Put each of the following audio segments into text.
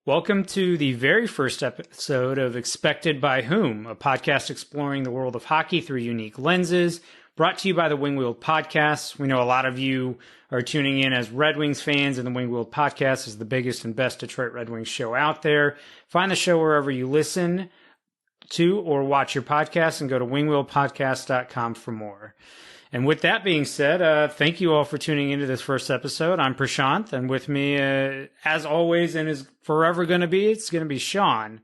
Welcome to the very first episode of Expected by Whom, a podcast exploring the world of hockey through unique lenses, brought to you by the Wing Wheel Podcast. We know a lot of you are tuning in as Red Wings fans, and the Wing Wheel Podcast is the biggest and best Detroit Red Wings show out there. Find the show wherever you listen to or watch your podcast, and go to wingwheelpodcast.com for more. And with that being said, thank you all for tuning into this first episode. I'm Prashanth, and with me, as always, and is forever going to be, it's going to be Sean.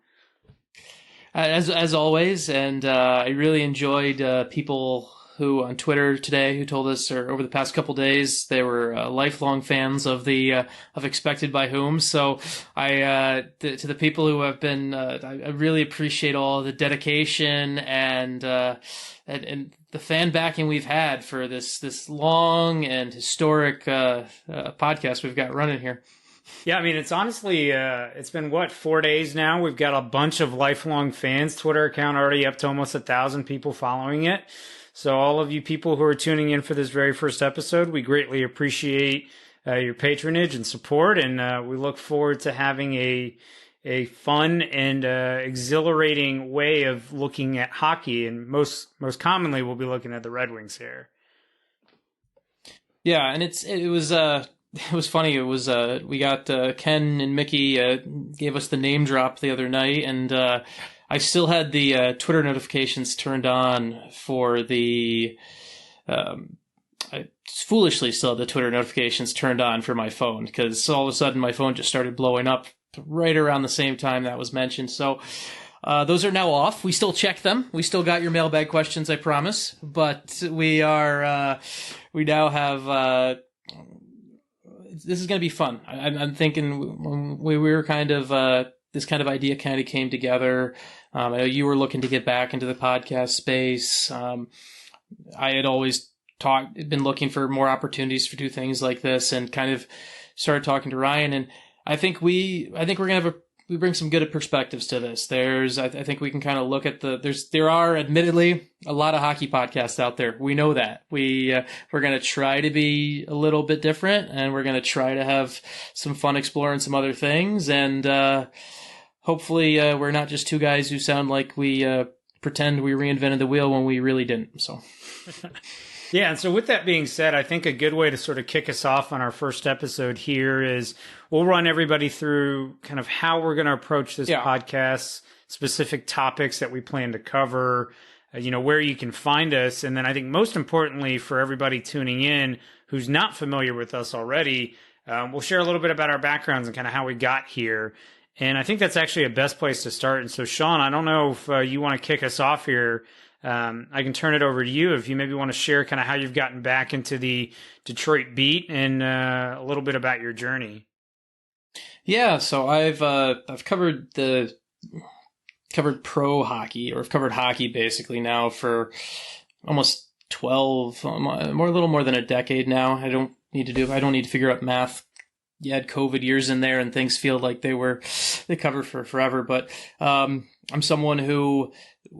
As always, and I really enjoyed people who on Twitter today who told us, or over the past couple days, they were lifelong fans of the of Expected by Whom. So to the people who have been, I really appreciate all the dedication and the fan backing we've had for this long and historic podcast we've got running here. Yeah, I mean, it's honestly, it's been, 4 days now? We've got a bunch of lifelong fans. Twitter account already up to almost 1,000 people following it. So all of you people who are tuning in for this very first episode, we greatly appreciate your patronage and support, and we look forward to having a fun and exhilarating way of looking at hockey, and most commonly we'll be looking at the Red Wings here. Yeah, and it was funny. It was we got Ken and Mickey gave us the name drop the other night, and I still had the Twitter notifications turned on for the. I foolishly still had the Twitter notifications turned on for my phone, because all of a sudden my phone just started blowing up right around the same time that was mentioned. So those are now off. We still check them. We still got your mailbag questions, I promise. But we now have. This is going to be fun. I'm thinking when we were kind of this kind of idea kind of came together. I know you were looking to get back into the podcast space. I had always been looking for more opportunities to do things like this, and kind of started talking to Ryan. And I think we're gonna we bring some good perspectives to this. I think we can kind of look at there are admittedly a lot of hockey podcasts out there. We know that. We're gonna try to be a little bit different, and we're gonna try to have some fun exploring some other things, and hopefully we're not just two guys who sound like we pretend we reinvented the wheel when we really didn't. So. Yeah, and so with that being said, I think a good way to sort of kick us off on our first episode here is we'll run everybody through kind of how we're going to approach this podcast, specific topics that we plan to cover, where you can find us. And then I think most importantly for everybody tuning in who's not familiar with us already, we'll share a little bit about our backgrounds and kind of how we got here. And I think that's actually a best place to start. And so, Sean, I don't know if you want to kick us off here. I can turn it over to you if you maybe want to share kind of how you've gotten back into the Detroit beat and a little bit about your journey. Yeah, so I've covered pro hockey, or I've covered hockey basically now for almost 12, a little more than a decade now. I don't need to figure out math. You had COVID years in there, and things feel like they covered for forever. But I'm someone who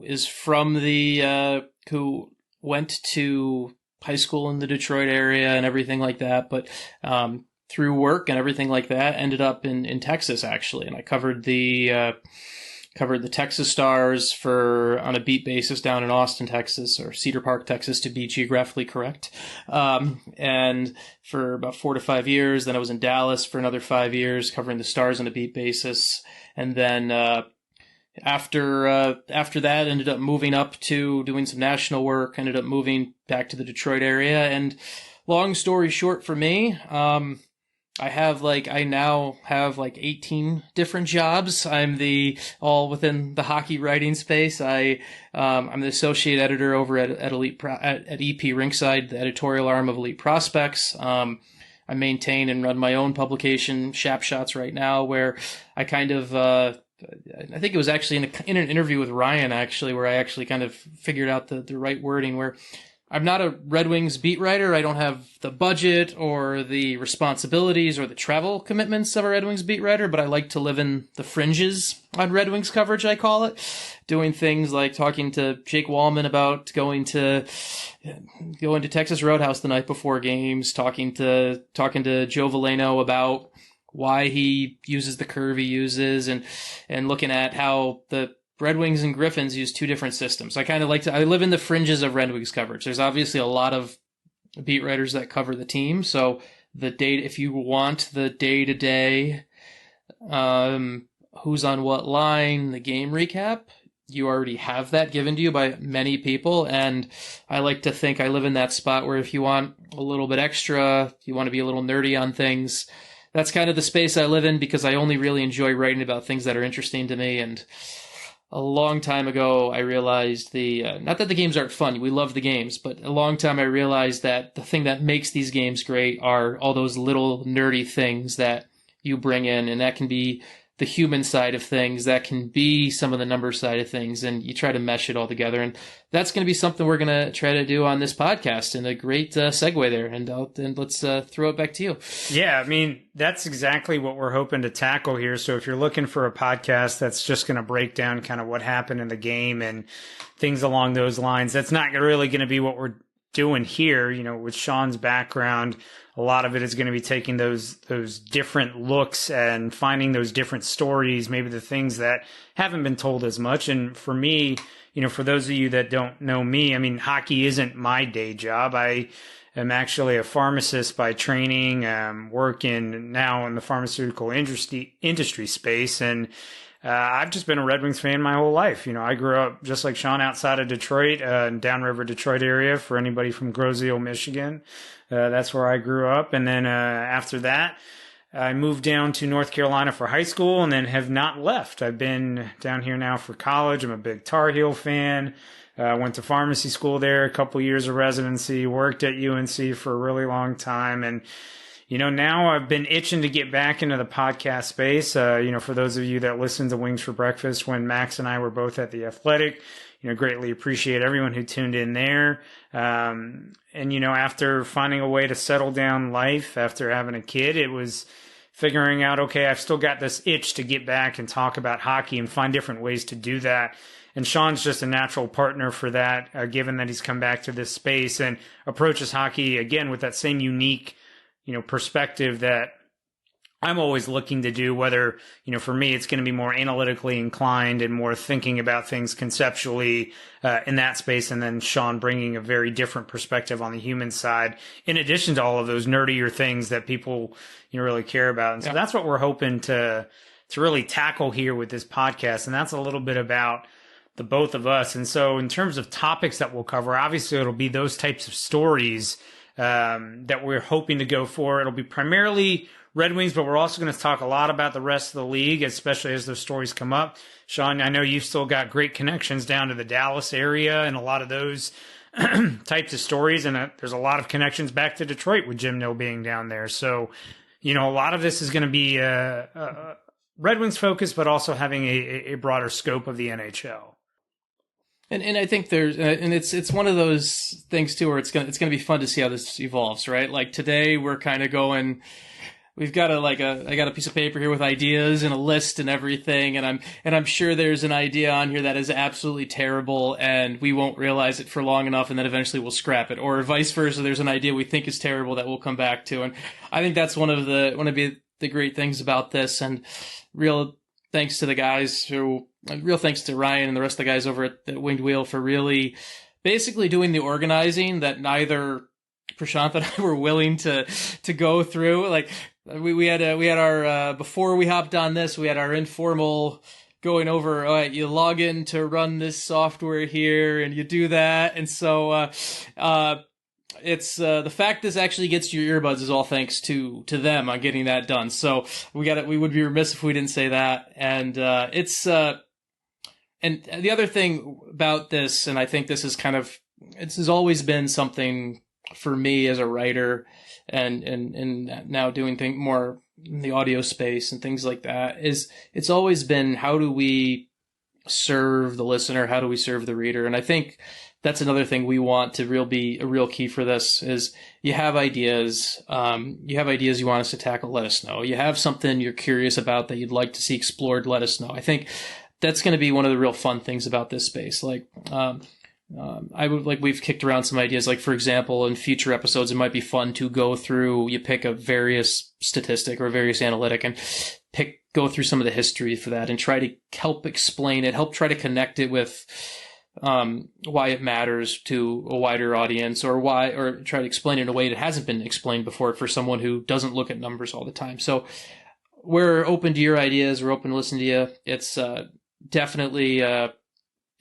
is from who went to high school in the Detroit area and everything like that. But through work and everything like that, ended up in Texas actually, and I covered the Texas Stars on a beat basis down in Austin, Texas, or Cedar Park, Texas, to be geographically correct. And for about 4 to 5 years, then I was in Dallas for another 5 years, covering the Stars on a beat basis. And then, after that, ended up moving up to doing some national work, ended up moving back to the Detroit area. And long story short for me, I now have 18 different jobs. I'm all within the hockey writing space. I'm the associate editor over at EP Rinkside, the editorial arm of Elite Prospects. I maintain and run my own publication, Shap Shots, right now, where I kind of, I think it was actually in an interview with Ryan, actually, where I actually kind of figured out the right wording, where I'm not a Red Wings beat writer. I don't have the budget or the responsibilities or the travel commitments of a Red Wings beat writer, but I like to live in the fringes on Red Wings coverage, I call it. Doing things like talking to Jake Wallman about going to Texas Roadhouse the night before games, talking to Joe Veleno about why he uses the curve he uses, and looking at how the Red Wings and Griffins use two different systems. I kind of I live in the fringes of Red Wings coverage. There's obviously a lot of beat writers that cover the team. So if you want the day-to-day, who's on what line, the game recap, you already have that given to you by many people. And I like to think I live in that spot where if you want a little bit extra, you want to be a little nerdy on things, that's kind of the space I live in, because I only really enjoy writing about things that are interesting to me. And a long time ago, I realized not that the games aren't fun, we love the games, but a long time I realized that the thing that makes these games great are all those little nerdy things that you bring in, and that can be the human side of things, that can be some of the number side of things, and you try to mesh it all together. And that's going to be something we're going to try to do on this podcast, and a great segue there. And let's throw it back to you. Yeah, I mean, that's exactly what we're hoping to tackle here. So if you're looking for a podcast that's just going to break down kind of what happened in the game and things along those lines, that's not really going to be what we're doing here. You know, with Sean's background, a lot of it is going to be taking those different looks and finding those different stories, maybe the things that haven't been told as much. And for me, you know, for those of you that don't know me, I mean, hockey isn't my day job. I am actually a pharmacist by training, working now in the pharmaceutical industry space. And I've just been a Red Wings fan my whole life. You know, I grew up just like Sean outside of Detroit, downriver Detroit area. For anybody from Groseville, Michigan, that's where I grew up. And then after that, I moved down to North Carolina for high school and then have not left. I've been down here now for college. I'm a big Tar Heel fan. Went to pharmacy school there, a couple years of residency, worked at UNC for a really long time. And you know, now I've been itching to get back into the podcast space. You know, for those of you that listened to Wings for Breakfast when Max and I were both at The Athletic, you know, greatly appreciate everyone who tuned in there. And, you know, after finding a way to settle down life after having a kid, it was figuring out, okay, I've still got this itch to get back and talk about hockey and find different ways to do that. And Sean's just a natural partner for that, given that he's come back to this space and approaches hockey, again, with that same unique, you know, perspective that I'm always looking to do, whether, you know, for me, it's going to be more analytically inclined and more thinking about things conceptually in that space. And then Sean bringing a very different perspective on the human side, in addition to all of those nerdier things that people, you know, really care about. And so that's what we're hoping to really tackle here with this podcast. And that's a little bit about the both of us. And so in terms of topics that we'll cover, obviously it'll be those types of stories that we're hoping to go for. It'll be primarily Red Wings, but we're also going to talk a lot about the rest of the league, especially as those stories come up. Sean, I know you've still got great connections down to the Dallas area and a lot of those types of stories. And there's a lot of connections back to Detroit with Jim Nill being down there. So, you know, a lot of this is going to be Red Wings focused, but also having a broader scope of the NHL. And I think there's and it's one of those things too where it's gonna be fun to see how this evolves, right? Like today we're kind of going, we've got I got a piece of paper here with ideas and a list and everything, and I'm sure there's an idea on here that is absolutely terrible and we won't realize it for long enough and then eventually we'll scrap it, or vice versa. There's an idea we think is terrible that we'll come back to, and I think that's one of the great things about this. And real thanks to the guys real thanks to Ryan and the rest of the guys over at the Winged Wheel for really basically doing the organizing that neither Prashanth and I were willing to go through. Like we had our before we hopped on this, we had our informal going over, all right, you log in to run this software here and you do that. And so it's the fact this actually gets to your earbuds is all thanks to them on getting that done. So we would be remiss if we didn't say that. And and the other thing about this, and I think this is this has always been something for me as a writer and now doing things more in the audio space and things like that, is it's always been, how do we serve the listener? How do we serve the reader? And I think that's another thing we want to be a real key for this is you have ideas you want us to tackle, let us know. You have something you're curious about that you'd like to see explored, let us know. I think that's going to be one of the real fun things about this space. Like, we've kicked around some ideas, like, for example, in future episodes, it might be fun to go through, you pick a various statistic or various analytic and go through some of the history for that and try to help explain it, help try to connect it with why it matters to a wider audience, or try to explain it in a way that hasn't been explained before for someone who doesn't look at numbers all the time. So we're open to your ideas. We're open to listen to you. It's definitely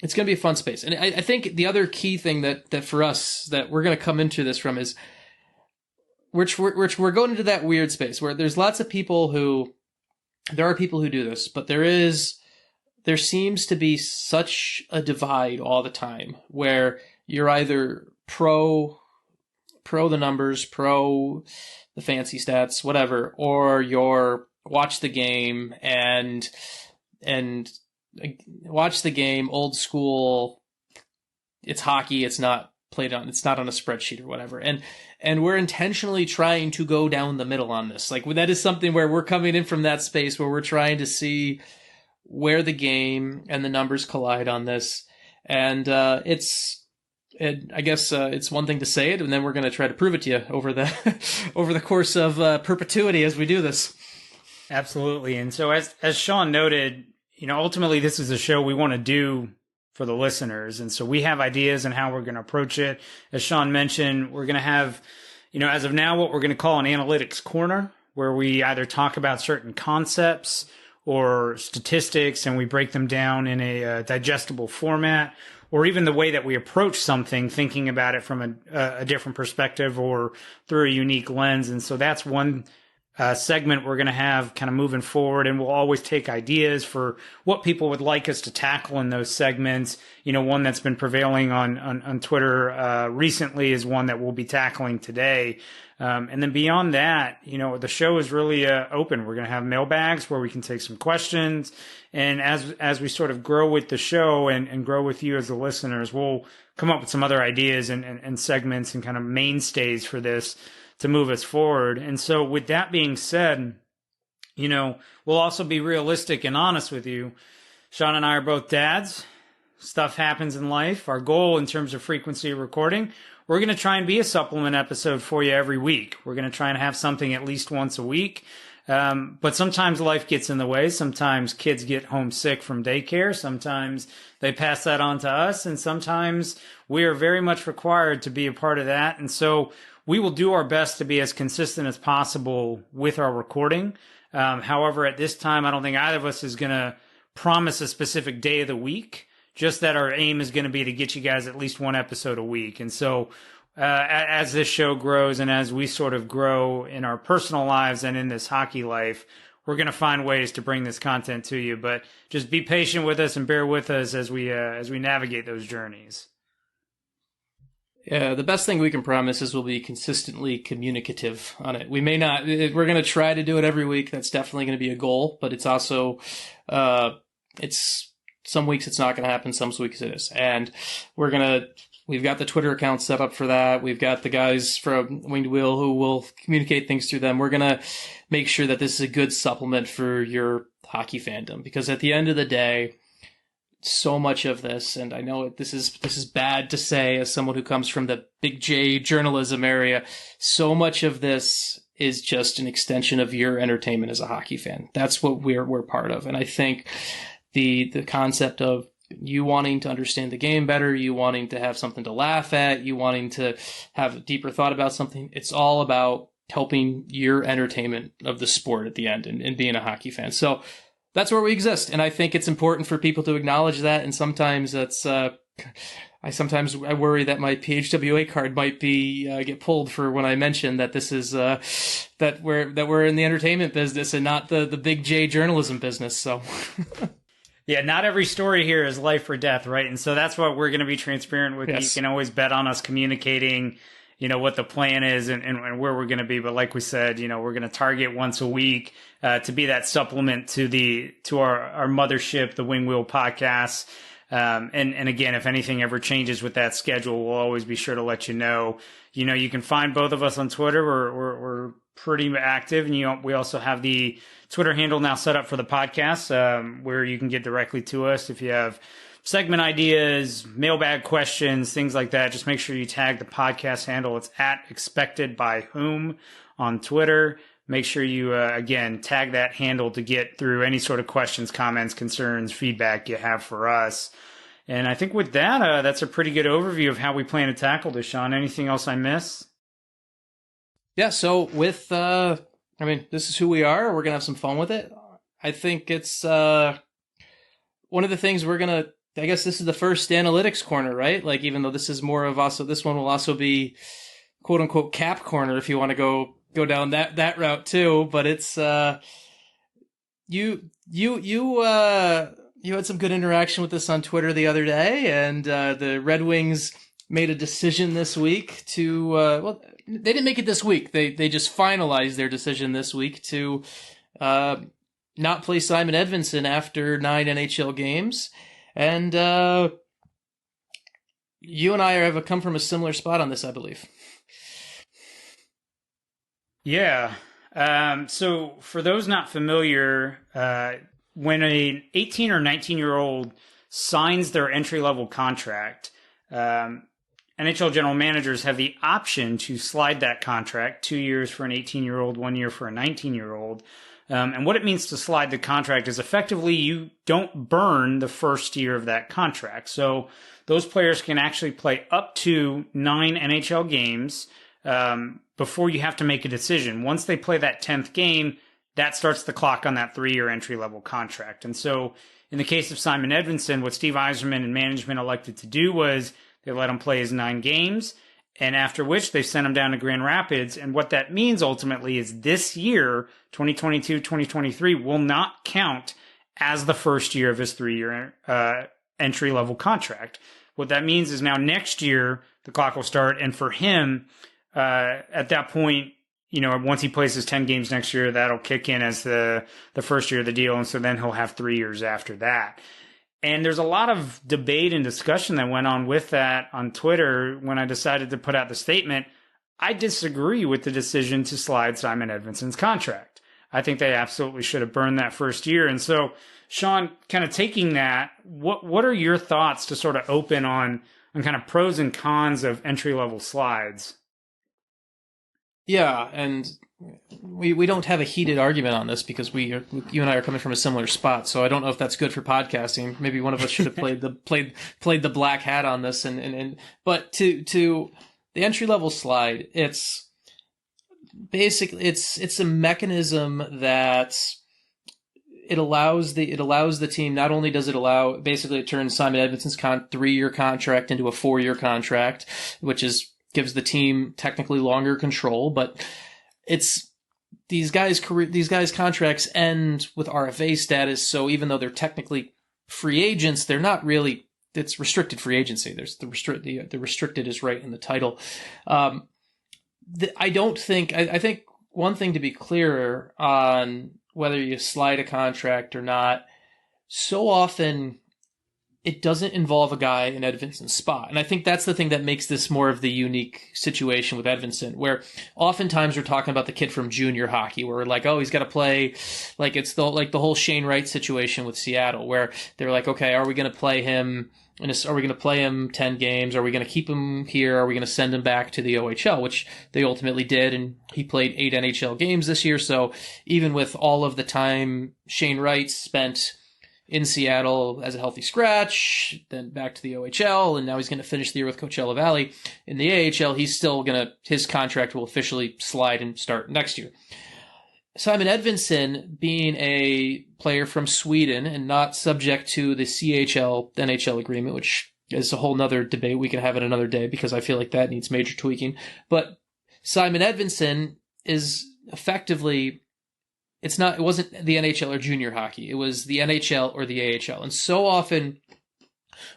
it's going to be a fun space. And I think the other key thing that for us that we're going to come into this from is we're going into that weird space where there's lots of people who, there are people who do this, but there seems to be such a divide all the time where you're either pro the numbers, pro the fancy stats, whatever, or you're watch the game and watch the game old school. It's hockey. It's not on a spreadsheet or whatever. And we're intentionally trying to go down the middle on this. Like, that is something where we're coming in from that space where we're trying to see where the game and the numbers collide on this. And I guess it's one thing to say it, and then we're going to try to prove it to you over the course of perpetuity as we do this. Absolutely. And so as Sean noted, ultimately this is a show we want to do for the listeners. And so we have ideas on how we're going to approach it. As Sean mentioned, we're going to have, as of now, what we're going to call an analytics corner, where we either talk about certain concepts or statistics and we break them down in a digestible format, or even the way that we approach something, thinking about it from a different perspective or through a unique lens. And so that's one segment we're going to have kind of moving forward, and we'll always take ideas for what people would like us to tackle in those segments. One that's been prevailing on Twitter recently is one that we'll be tackling today. And then beyond that, the show is really open. We're going to have mailbags where we can take some questions. And as we sort of grow with the show and grow with you as the listeners, we'll come up with some other ideas and segments and kind of mainstays for this to move us forward. And so with that being said, we'll also be realistic and honest with you. Sean and I are both dads. Stuff happens in life. Our goal in terms of frequency of recording, we're going to try and be a supplement episode for you every week. We're going to try and have something at least once a week. But sometimes life gets in the way. Sometimes kids get homesick from daycare. Sometimes they pass that on to us. And sometimes we are very much required to be a part of that. And so we will do our best to be as consistent as possible with our recording. However, at this time, I don't think either of us is going to promise a specific day of the week, just that our aim is going to be to get you guys at least one episode a week. And so as this show grows and as we sort of grow in our personal lives and in this hockey life, we're going to find ways to bring this content to you. But just be patient with us and bear with us as we navigate those journeys. Yeah, the best thing we can promise is we'll be consistently communicative on it. We may not, we're going to try to do it every week. That's definitely going to be a goal, but it's also, some weeks it's not going to happen. Some weeks it is. And we've got the Twitter account set up for that. We've got the guys from Winged Wheel who will communicate things through them. We're going to make sure that this is a good supplement for your hockey fandom, because at the end of the day, so much of this, and I know this is bad to say as someone who comes from the big J journalism area, so much of this is just an extension of your entertainment as a hockey fan. That's what we're part of. And I think the concept of you wanting to understand the game better, you wanting to have something to laugh at, you wanting to have a deeper thought about something, it's all about helping your entertainment of the sport at the end and being a hockey fan. So that's where we exist. And I think it's important for people to acknowledge that. And sometimes that's, I worry that my PHWA card might be, get pulled for when I mention that this is, that we're in the entertainment business and not the big J journalism business. So. Yeah, not every story here is life or death, right? And so that's what we're going to be transparent with. Yes. You can always bet on us communicating, what the plan is and where we're going to be. But like we said, we're going to target once a week to be that supplement to our mothership, the Wing Wheel podcast. And again, if anything ever changes with that schedule, we'll always be sure to let you know. You can find both of us on Twitter. We're pretty active, and we also have the Twitter handle now set up for the podcast, where you can get directly to us if you have segment ideas, mailbag questions, things like that, just make sure you tag the podcast handle. It's at Expected by Whom on Twitter. Make sure you, again, tag that handle to get through any sort of questions, comments, concerns, feedback you have for us. And I think with that, that's a pretty good overview of how we plan to tackle this, Sean. Anything else I miss? Yeah, so with, this is who we are. We're going to have some fun with it. I think it's one of the things I guess this is the first analytics corner, right? Like, even though this is more of also, this one will also be quote unquote cap corner if you want to go down that route too. But it's, you had some good interaction with this on Twitter the other day, and the Red Wings made a decision this week to, they didn't make it this week. They just finalized their decision this week to not play Simon Edvinsson after 9 NHL games. And you and I have come from a similar spot on this, I believe. Yeah. So for those not familiar, when an 18 or 19-year-old signs their entry-level contract, NHL general managers have the option to slide that contract 2 years for an 18-year-old, 1 year for a 19-year-old. And what it means to slide the contract is effectively you don't burn the first year of that contract. So those players can actually play up to 9 NHL games before you have to make a decision. Once they play that 10th game, that starts the clock on that 3-year entry-level contract. And so in the case of Simon Edvinsson, what Steve Yzerman and management elected to do was they let him play his 9 games, and after which they sent him down to Grand Rapids. And what that means ultimately is this year, 2022-2023, will not count as the first year of his 3-year entry-level contract. What that means is now next year, the clock will start. And for him, at that point, once he plays his 10 games next year, that'll kick in as the first year of the deal. And so then he'll have 3 years after that. And there's a lot of debate and discussion that went on with that on Twitter when I decided to put out the statement. I disagree with the decision to slide Simon Edvinsson's contract. I think they absolutely should have burned that first year. And so, Sean, kind of taking that, what are your thoughts to sort of open on kind of pros and cons of entry-level slides? Yeah, and we don't have a heated argument on this because you and I are coming from a similar spot. So I don't know if that's good for podcasting. Maybe one of us should have played the black hat on this. But to the entry level slide, it's basically it's a mechanism that it allows the team. Not only does it allow, basically it turns Simon Edvinsson's 3-year contract into a 4-year contract, which gives the team technically longer control, but it's these guys' contracts end with RFA status. So even though they're technically free agents, they're not really. It's restricted free agency. There's the restricted is right in the title. I think one thing to be clearer on whether you slide a contract or not. So often, it doesn't involve a guy in Edvinsson's spot. And I think that's the thing that makes this more of the unique situation with Edvinsson, where oftentimes we're talking about the kid from junior hockey, where we're like, oh, he's got to play, like it's the whole Shane Wright situation with Seattle, where they're like, okay, are we going to play him? Are we going to play him 10 games? Are we going to keep him here? Are we going to send him back to the OHL, which they ultimately did. And he played 8 NHL games this year. So even with all of the time Shane Wright spent in Seattle as a healthy scratch, then back to the OHL, and now he's going to finish the year with Coachella Valley. In the AHL, his contract will officially slide and start next year. Simon Edvinsson, being a player from Sweden and not subject to the CHL-NHL agreement, which is a whole nother debate we can have it another day because I feel like that needs major tweaking. But Simon Edvinsson is effectively... It wasn't the NHL or junior hockey. It was the NHL or the AHL. And so often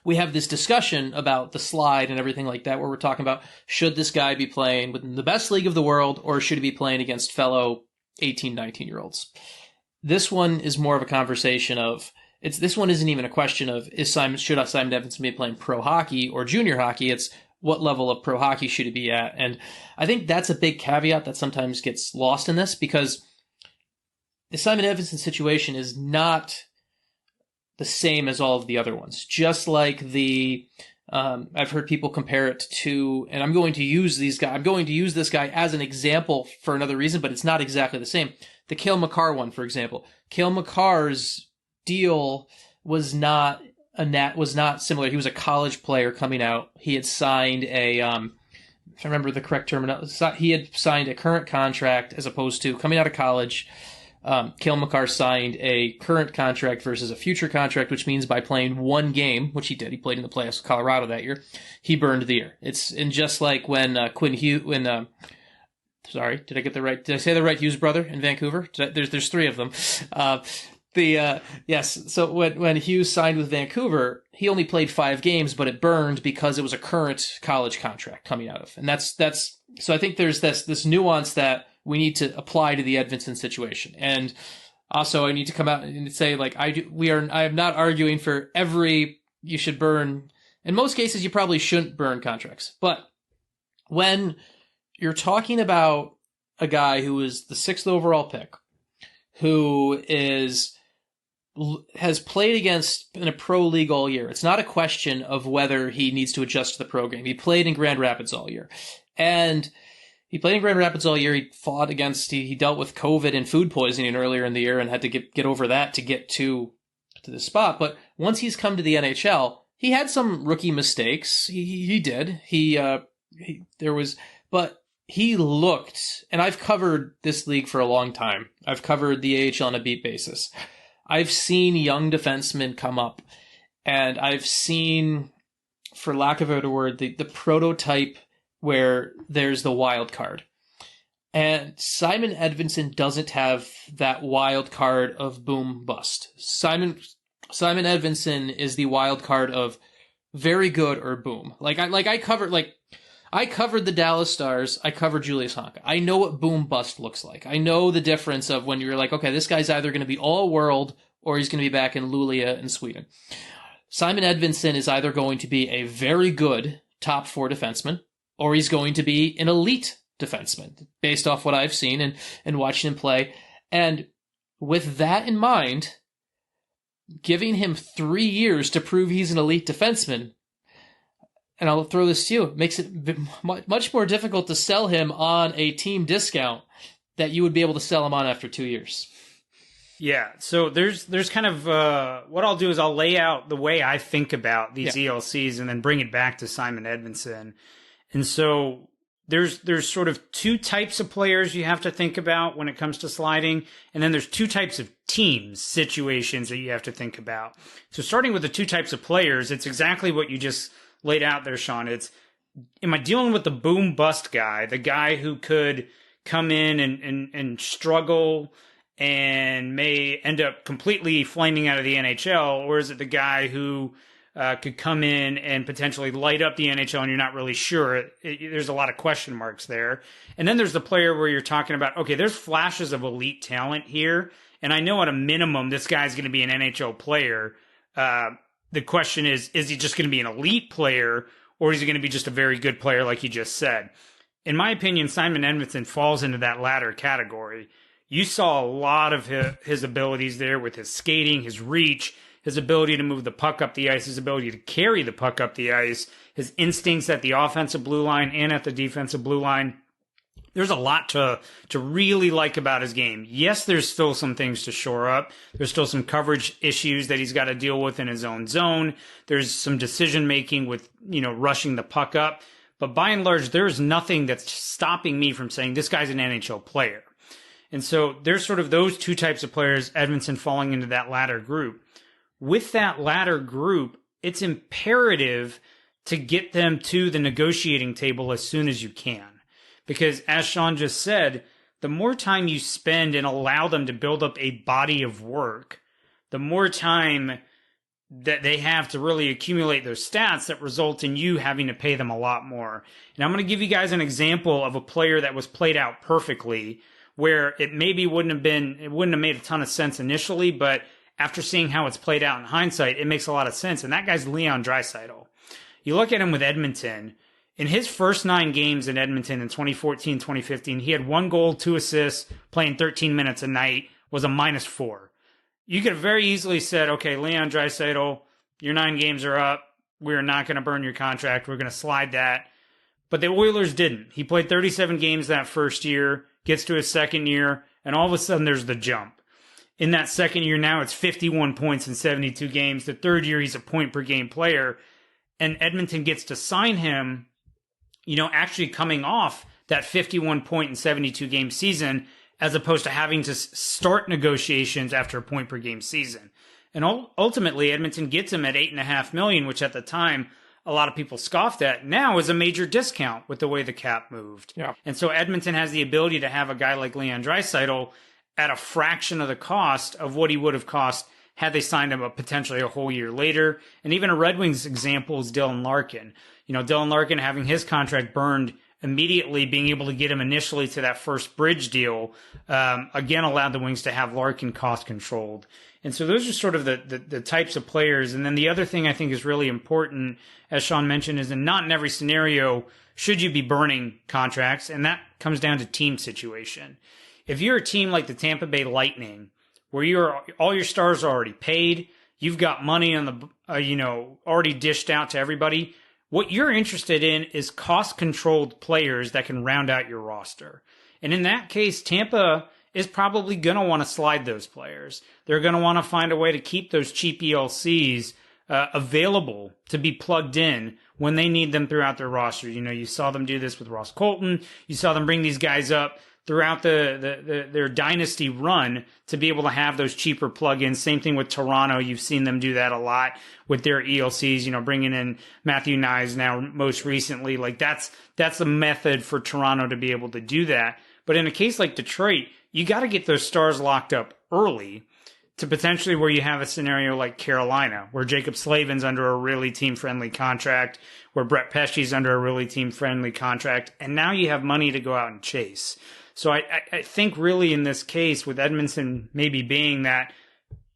we have this discussion about the slide and everything like that, where we're talking about, should this guy be playing within the best league of the world, or should he be playing against fellow 18, 19-year-olds? This one is more of a conversation of, this one isn't even a question of, should Simon Edvinsson be playing pro hockey or junior hockey? It's what level of pro hockey should he be at? And I think that's a big caveat that sometimes gets lost in this, because the Simon Edvinsson situation is not the same as all of the other ones. Just like I've heard people compare it to, and I'm going to use this guy as an example for another reason, but it's not exactly the same. The Cale Makar one, for example. Cale Makar's deal was not similar. He was a college player coming out. He had signed if I remember the correct terminology, he had signed a current contract as opposed to coming out of college. Cale Makar signed a current contract versus a future contract, which means by playing one game, which he did, he played in the playoffs with Colorado that year, he burned the year. And just like when sorry, did I get the right? Did I say the right Hughes brother in Vancouver? There's three of them. Yes. So when Hughes signed with Vancouver, he only played 5 games, but it burned because it was a current college contract coming out of. And that's so I think there's this nuance that we need to apply to the Edvinsson situation. And also I need to come out and say, like, I am not arguing for you should burn. In most cases, you probably shouldn't burn contracts. But when you're talking about a guy who is the 6th overall pick, who has played in a pro league all year, it's not a question of whether he needs to adjust to the pro game. He played in Grand Rapids all year. And he played in Grand Rapids all year. He dealt with COVID and food poisoning earlier in the year and had to get over that to get to the spot. But once he's come to the NHL, he had some rookie mistakes. He did. But he looked, and I've covered this league for a long time. I've covered the AHL on a beat basis. I've seen young defensemen come up, and I've seen, for lack of a better word, the prototype where there's the wild card. And Simon Edvinsson doesn't have that wild card of boom bust. Simon Edvinsson is the wild card of very good or boom. I covered the Dallas Stars. I covered Julius Honka. I know what boom bust looks like. I know the difference of when you're like, okay, this guy's either going to be all world or he's going to be back in Luleå in Sweden. Simon Edvinsson is either going to be a very good top 4 defenseman, or he's going to be an elite defenseman, based off what I've seen and watching him play. And with that in mind, giving him 3 years to prove he's an elite defenseman, and I'll throw this to you, makes it much more difficult to sell him on a team discount that you would be able to sell him on after 2 years. Yeah, so there's kind of what I'll do is I'll lay out the way I think about these ELCs and then bring it back to Simon Edvinsson. And so there's sort of 2 types of players you have to think about when it comes to sliding, and then there's 2 types of teams, situations that you have to think about. So starting with the 2 types of players, it's exactly what you just laid out there, Sean. Am I dealing with the boom bust guy, the guy who could come in and struggle and may end up completely flaming out of the NHL, or is it the guy who could come in and potentially light up the NHL and you're not really sure? There's a lot of question marks there. And then there's the player where you're talking about, okay, there's flashes of elite talent here, and I know at a minimum this guy's going to be an NHL player. The question is he just going to be an elite player, or is he going to be just a very good player like you just said? In my opinion, Simon Edvinsson falls into that latter category. You saw a lot of his abilities there with his skating, his reach, his ability to move the puck up the ice, his ability to carry the puck up the ice, his instincts at the offensive blue line and at the defensive blue line. There's a lot to really like about his game. Yes, there's still some things to shore up. There's still some coverage issues that he's got to deal with in his own zone. There's some decision making with, rushing the puck up. But by and large, there's nothing that's stopping me from saying this guy's an NHL player. And so there's sort of those 2 types of players, Edvinsson falling into that latter group. With that latter group, it's imperative to get them to the negotiating table as soon as you can. Because as Sean just said, the more time you spend and allow them to build up a body of work, the more time that they have to really accumulate those stats that result in you having to pay them a lot more. And I'm going to give you guys an example of a player that was played out perfectly, where it maybe wouldn't have made a ton of sense initially, but after seeing how it's played out in hindsight, it makes a lot of sense. And that guy's Leon Draisaitl. You look at him with Edmonton. In his first 9 games in Edmonton in 2014, 2015, he had 1 goal, 2 assists, playing 13 minutes a night, was a -4. you could have very easily said, okay, Leon Draisaitl, your 9 games are up. We're not going to burn your contract. We're going to slide that. But the Oilers didn't. He played 37 games that first year, gets to his second year, and all of a sudden there's the jump. In that second year now, it's 51 points in 72 games. The third year, he's a point-per-game player. And Edmonton gets to sign him, actually coming off that 51 point in 72 game season, as opposed to having to start negotiations after a point per game season. And ultimately, Edmonton gets him at $8.5 million, which at the time a lot of people scoffed at. Now is a major discount with the way the cap moved. Yeah. And so Edmonton has the ability to have a guy like Leon Draisaitl at a fraction of the cost of what he would have cost had they signed him up potentially a whole year later. And even a Red Wings example is Dylan Larkin. Dylan Larkin having his contract burned immediately, being able to get him initially to that first bridge deal, again allowed the Wings to have Larkin cost controlled. And so those are sort of the types of players. And then the other thing I think is really important, as Sean mentioned, is that not in every scenario should you be burning contracts. And that comes down to team situation. If you're a team like the Tampa Bay Lightning, where all your stars are already paid, you've got money on the, already dished out to everybody, what you're interested in is cost-controlled players that can round out your roster. And in that case, Tampa is probably going to want to slide those players. They're going to want to find a way to keep those cheap ELCs available to be plugged in when they need them throughout their roster. You saw them do this with Ross Colton. You saw them bring these guys up throughout their dynasty run to be able to have those cheaper plugins. Same thing with Toronto. You've seen them do that a lot with their ELCs, bringing in Matthew Nyes now most recently. Like that's the method for Toronto to be able to do that. But in a case like Detroit, you got to get those stars locked up early to potentially where you have a scenario like Carolina, where Jacob Slavin's under a really team-friendly contract, where Brett Pesce's under a really team-friendly contract, and now you have money to go out and chase. So I think really in this case, with Edvinsson maybe being that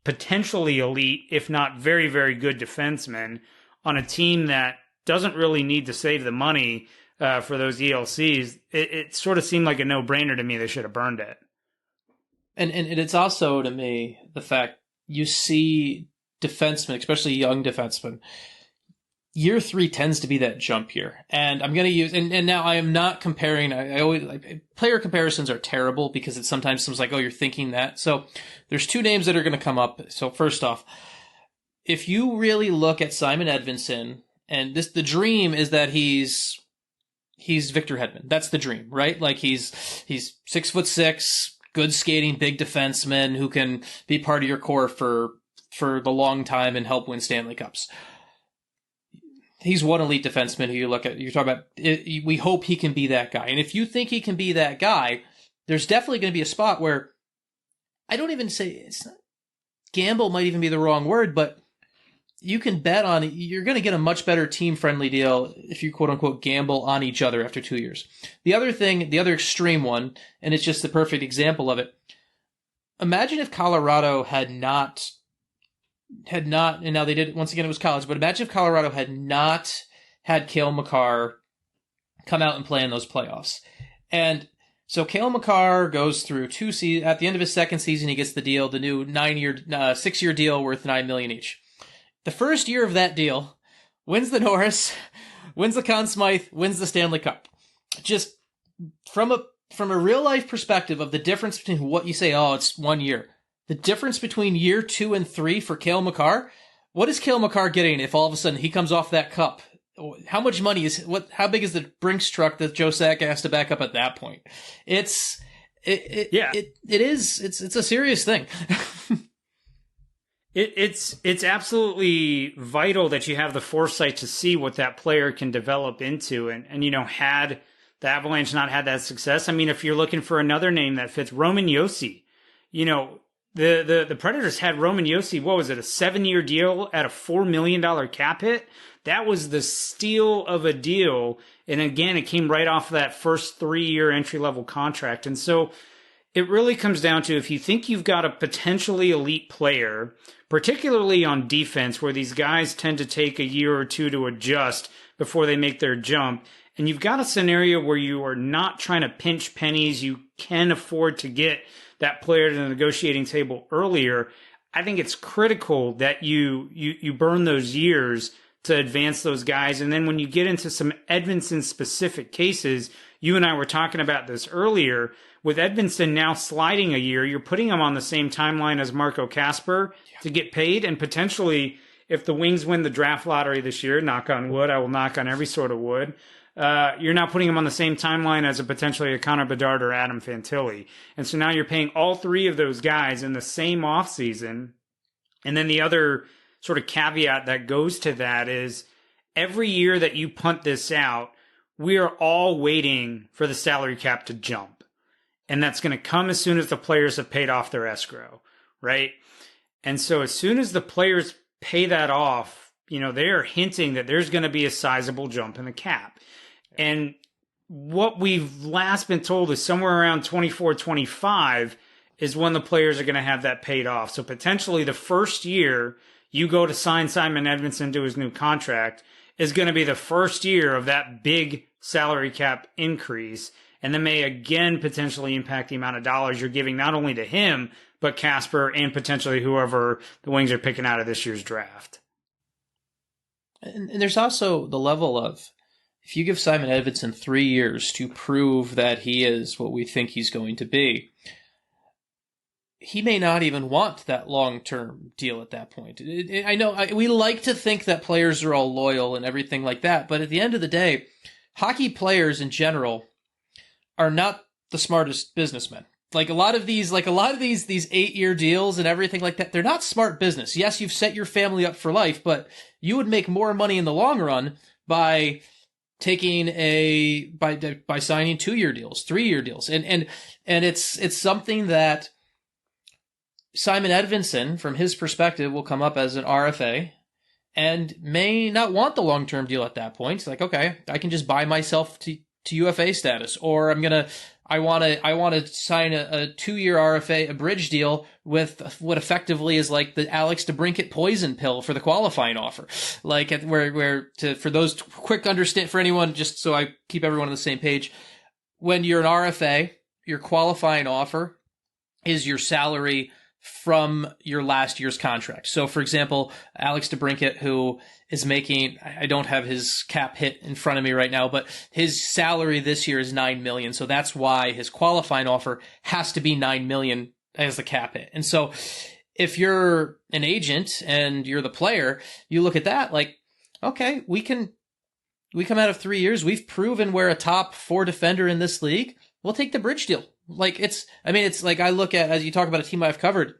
potentially elite, if not very, very good defenseman on a team that doesn't really need to save the money for those ELCs, it sort of seemed like a no-brainer to me. They should have burned it. And it's also, to me, the fact you see defensemen, especially young defensemen, year 3 tends to be that jump year. And I'm going to use, and now I am not comparing, I always, player comparisons are terrible because it sometimes seems like, oh, you're thinking that. So there's 2 names that are going to come up. So first off, if you really look at Simon Edvinsson, and the dream is that he's Victor Hedman. That's the dream, right? Like he's 6'6", good skating, big defenseman who can be part of your core for the long time and help win Stanley Cups. He's one elite defenseman who you're talking about. We hope he can be that guy. And if you think he can be that guy, there's definitely going to be a spot where I don't even say gamble might even be the wrong word, but you can bet on you're going to get a much better team-friendly deal if you quote unquote gamble on each other after 2 years. The other extreme one, and it's just the perfect example of it. Imagine if Colorado had not, and now they did, once again, it was college, but imagine if Colorado had not had Cale Makar come out and play in those playoffs. And so Cale Makar goes through 2 seasons. At the end of his second season, he gets the deal, the new 6-year deal worth $9 million each. The first year of that deal, wins the Norris, wins the Conn Smythe, wins the Stanley Cup. Just from a real life perspective of the difference between what you say, oh, it's 1 year. The difference between year 2 and 3 for Cale Makar, what is Cale Makar getting if all of a sudden he comes off that cup? How much money how big is the Brinks truck that Joe Sakic has to back up at that point? It's a serious thing. It's absolutely vital that you have the foresight to see what that player can develop into. And had the Avalanche not had that success, I mean, if you're looking for another name that fits, Roman Josi, the Predators had Roman Josi, what was it, a 7-year deal at a $4 million cap hit? That was the steal of a deal. And again, it came right off of that first 3-year entry-level contract. And so it really comes down to, if you think you've got a potentially elite player, particularly on defense, where these guys tend to take a year or 2 to adjust before they make their jump, and you've got a scenario where you are not trying to pinch pennies, you can afford to get that player to the negotiating table earlier, I think it's critical that you burn those years to advance those guys. And then when you get into some Edvinsson specific cases, you and I were talking about this earlier, with Edvinsson now sliding a year, you're putting him on the same timeline as Marco Kasper to get paid. And potentially, if the Wings win the draft lottery this year, knock on wood, I will knock on every sort of wood, you're now putting him on the same timeline as potentially a Connor Bedard or Adam Fantilli. And so now you're paying all three of those guys in the same offseason. And then the other sort of caveat that goes to that is every year that you punt this out, we are all waiting for the salary cap to jump. And that's going to come as soon as the players have paid off their escrow, right? And so as soon as the players pay that off, they are hinting that there's going to be a sizable jump in the cap. And what we've last been told is somewhere around 24, 25 is when the players are going to have that paid off. So potentially the first year you go to sign Simon Edvinsson to his new contract is going to be the first year of that big salary cap increase. And that may again potentially impact the amount of dollars you're giving not only to him, but Kasper and potentially whoever the Wings are picking out of this year's draft. And there's also the level of, if you give Simon Edvinsson 3 years to prove that he is what we think he's going to be, he may not even want that long-term deal at that point. I know we like to think that players are all loyal and everything like that, but at the end of the day, hockey players in general are not the smartest businessmen. Like a lot of these 8-year deals and everything like that, they're not smart business. Yes, you've set your family up for life, but you would make more money in the long run by taking by signing 2-year deals, 3-year deals. And it's something that Simon Edvinsson, from his perspective, will come up as an RFA and may not want the long-term deal at that point. It's like, okay, I can just buy myself to UFA status, or I want to sign a 2-year RFA, a bridge deal with what effectively is like the Alex DeBrincat poison pill for the qualifying offer. Like for those quick understand for anyone, just so I keep everyone on the same page. When you're an RFA, your qualifying offer is your salary from your last year's contract. So, for example, Alex DeBrincat, who is making, I don't have his cap hit in front of me right now, but his salary this year is $9 million. So that's why his qualifying offer has to be $9 million as the cap hit. And so if you're an agent and you're the player, you look at that like, okay, we come out of 3 years. We've proven we're a top 4 defender in this league. We'll take the bridge deal. Like it's like I look at, as you talk about a team I've covered,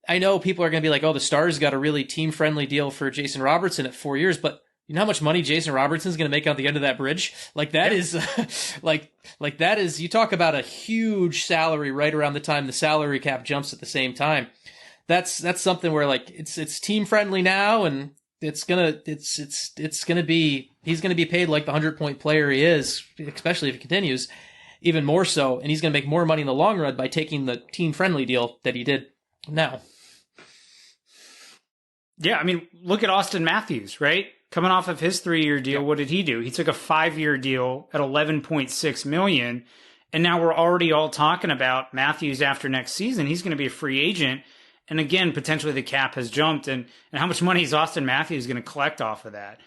I know people are going to be like, oh, the Stars got a really team-friendly deal for Jason Robertson at 4 years, but you know how much money Jason Robertson's going to make out the end of that bridge? Like that is, like that is, you talk about a huge salary right around the time the salary cap jumps at the same time. That's something where like it's team-friendly now, and he's going to be paid like the 100-point player he is, especially if it continues. Even more so, and he's going to make more money in the long run by taking the team-friendly deal that he did now. Yeah, I mean, look at Austin Matthews, right? Coming off of his 3-year deal, What did he do? He took a 5-year deal at $11.6 million, and now we're already all talking about Matthews after next season. He's going to be a free agent, and again, potentially the cap has jumped, and how much money is Austin Matthews going to collect off of that?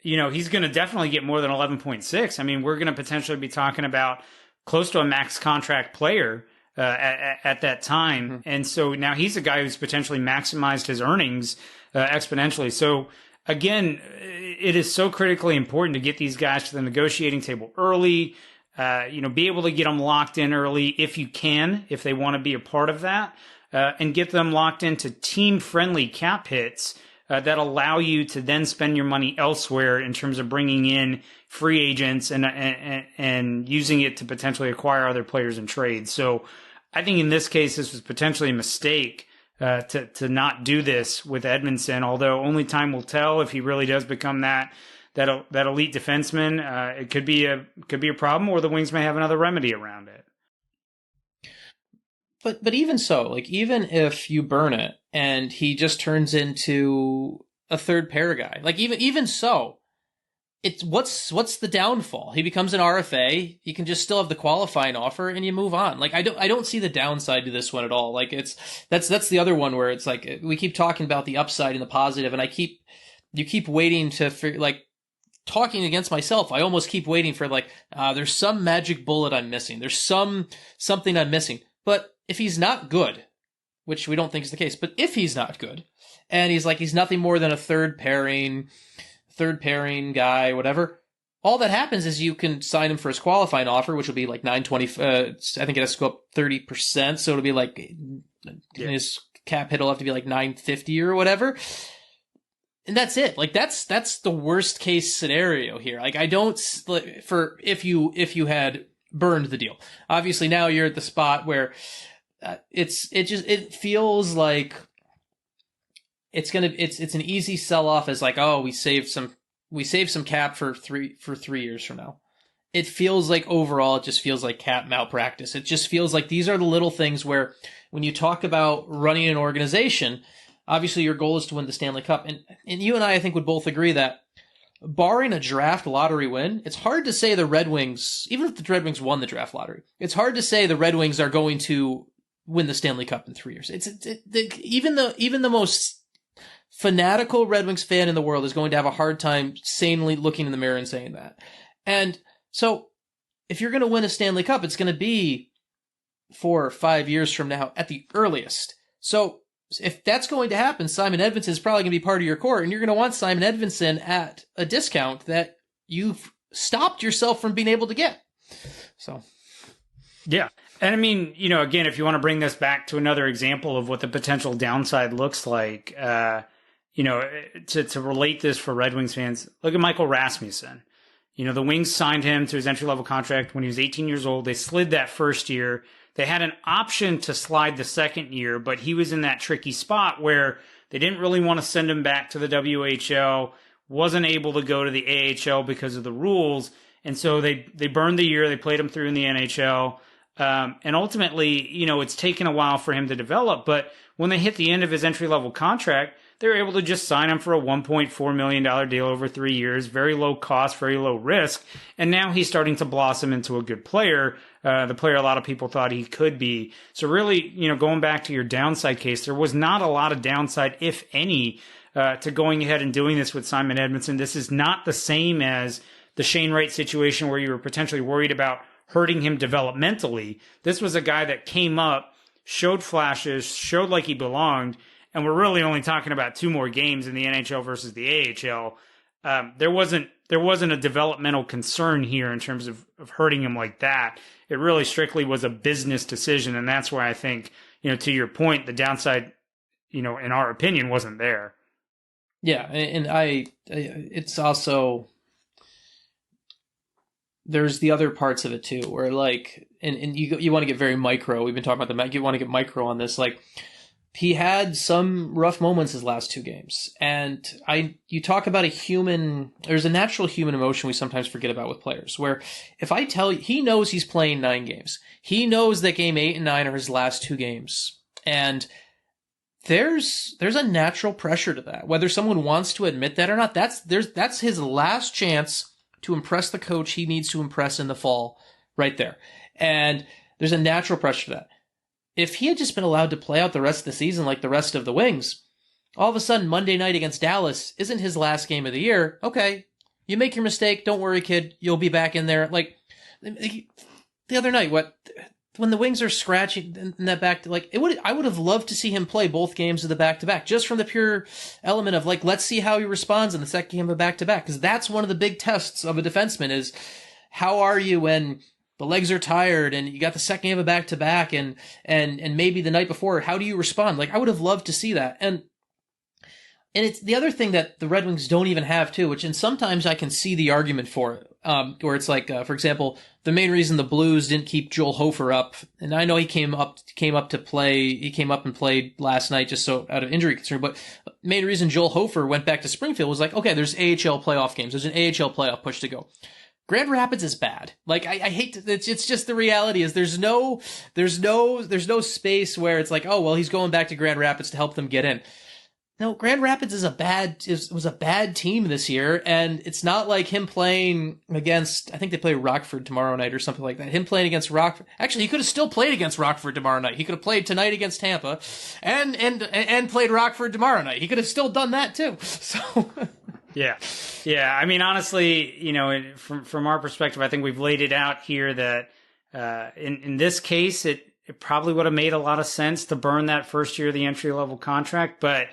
He's going to definitely get more than 11.6. I mean, we're going to potentially be talking about close to a max contract player at that time. Mm-hmm. And so now he's a guy who's potentially maximized his earnings exponentially. So again, it is so critically important to get these guys to the negotiating table early, be able to get them locked in early if you can, if they want to be a part of that, and get them locked into team-friendly cap hits that allow you to then spend your money elsewhere in terms of bringing in free agents and using it to potentially acquire other players in trade. So I think in this case, this was potentially a mistake to not do this with Edvinsson, although only time will tell if he really does become that elite defenseman. It could be a problem, or the Wings may have another remedy around it. But even so, like even if you burn it and he just turns into a third pair guy, like even so, it's what's the downfall? He becomes an RFA. You can just still have the qualifying offer, and you move on. Like I don't see the downside to this one at all. Like that's the other one where it's like we keep talking about the upside and the positive, and you keep waiting to like talking against myself. I almost keep waiting for like there's some magic bullet I'm missing. There's something I'm missing. But if he's not good, which we don't think is the case, but if he's not good, and he's nothing more than a third pairing guy, whatever. All that happens is you can sign him for his qualifying offer, which will be like 920. I think it has to go up 30%. So it'll be like his cap hit will have to be like 950 or whatever. And that's it. Like that's the worst case scenario here. Like I don't for if you had burned the deal. Obviously now you're at the spot where it feels like it's an easy sell off as like, oh, we saved some cap for 3 years from now. It feels like overall it just feels like cap malpractice. It just feels like these are the little things where when you talk about running an organization, obviously your goal is to win the Stanley Cup. And you and I think would both agree that barring a draft lottery win, it's hard to say the Red Wings, even if the Red Wings won the draft lottery, it's hard to say the Red Wings are going to win the Stanley Cup in 3 years. Even the most fanatical Red Wings fan in the world is going to have a hard time sanely looking in the mirror and saying that. And so if you're going to win a Stanley Cup, it's going to be 4 or 5 years from now at the earliest. So if that's going to happen, Simon Edvinsson is probably going to be part of your core, and you're going to want Simon Edvinsson at a discount that you've stopped yourself from being able to get. So, yeah. And I mean, again, if you want to bring this back to another example of what the potential downside looks like, to relate this for Red Wings fans, look at Michael Rasmussen. The Wings signed him to his entry-level contract when he was 18 years old. They slid that first year. They had an option to slide the second year, but he was in that tricky spot where they didn't really want to send him back to the WHL, wasn't able to go to the AHL because of the rules, and so they burned the year. They played him through in the NHL, and ultimately, it's taken a while for him to develop, but when they hit the end of his entry-level contract, they were able to just sign him for a $1.4 million deal over 3 years, very low cost, very low risk. And now he's starting to blossom into a good player, the player a lot of people thought he could be. So really, going back to your downside case, there was not a lot of downside, if any, to going ahead and doing this with Simon Edvinsson. This is not the same as the Shane Wright situation where you were potentially worried about hurting him developmentally. This was a guy that came up, showed flashes, showed like he belonged, and we're really only talking about 2 more games in the NHL versus the AHL. There wasn't a developmental concern here in terms of hurting him like that. It really strictly was a business decision, and that's why I think, to your point, the downside, in our opinion, wasn't there. Yeah, and it's also, there's the other parts of it too, where like, and you want to get very micro. We've been talking about you want to get micro on this, like. He had some rough moments his last 2 games. And you talk about there's a natural human emotion we sometimes forget about with players, where if I tell you, he knows he's playing 9 games. He knows that game 8 and 9 are his last 2 games. And there's a natural pressure to that. Whether someone wants to admit that or not, that's his last chance to impress the coach he needs to impress in the fall right there. And there's a natural pressure to that. If he had just been allowed to play out the rest of the season like the rest of the Wings, all of a sudden Monday night against Dallas isn't his last game of the year. Okay, you make your mistake. Don't worry, kid. You'll be back in there. Like the other night, when the Wings are scratching in that back, I would have loved to see him play both games of the back-to-back, just from the pure element of like, let's see how he responds in the second game of back-to-back, because that's one of the big tests of a defenseman is how are you when the legs are tired and you got the second game of back-to-back and maybe the night before, how do you respond? Like, I would have loved to see that. And it's the other thing that the Red Wings don't even have too, and sometimes I can see the argument for it, where it's like, for example, the main reason the Blues didn't keep Joel Hofer up, and I know he came up to play, he came up and played last night just so out of injury concern, but main reason Joel Hofer went back to Springfield was like, okay, there's AHL playoff games, there's an AHL playoff push to go. Grand Rapids is bad. Like, I hate to, it's just the reality is there's no space where it's like, oh, well, he's going back to Grand Rapids to help them get in. no, Grand Rapids was a bad team this year, and it's not like him playing against, I think they play Rockford tomorrow night or something like that. Him playing against Rockford. Actually, he could have still played against Rockford tomorrow night. He could have played tonight against Tampa and played Rockford tomorrow night. He could have still done that too. So Yeah. I mean, honestly, from our perspective, I think we've laid it out here that in this case, it probably would have made a lot of sense to burn that first year of the entry level contract, but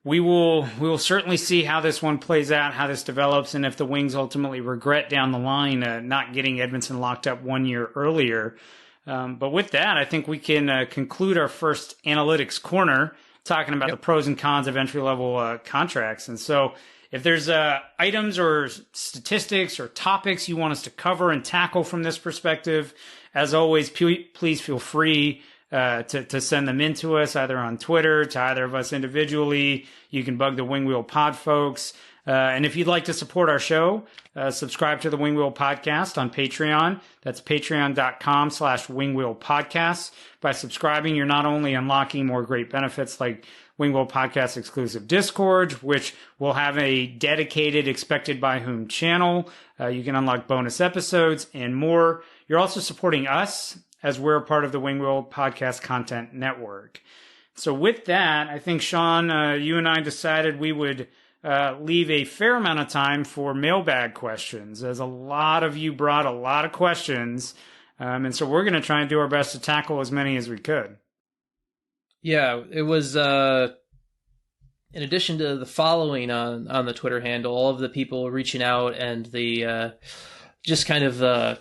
we will certainly see how this one plays out, how this develops, and if the Wings ultimately regret down the line not getting Edvinsson locked up 1 year earlier. But with that, I think we can conclude our first analytics corner, talking about the pros and cons of entry level contracts. And so, if there's items or statistics or topics you want us to cover and tackle from this perspective, as always, please feel free to send them in to us, either on Twitter, to either of us individually. You can bug the Wing Wheel Pod folks. And if you'd like to support our show, subscribe to the Wing Wheel Podcast on Patreon. That's patreon.com/wingwheelpodcasts. By subscribing, you're not only unlocking more great benefits like Wing Wheel Podcast exclusive Discord, which will have a dedicated Expected by Whom channel. You can unlock bonus episodes and more. You're also supporting us as we're a part of the Wing Wheel Podcast Content Network. So with that, I think, Sean, you and I decided we would leave a fair amount of time for mailbag questions, as a lot of you brought a lot of questions. And so we're going to try and do our best to tackle as many as we could. Yeah, it was, in addition to the following on the Twitter handle, all of the people reaching out and the just kind of the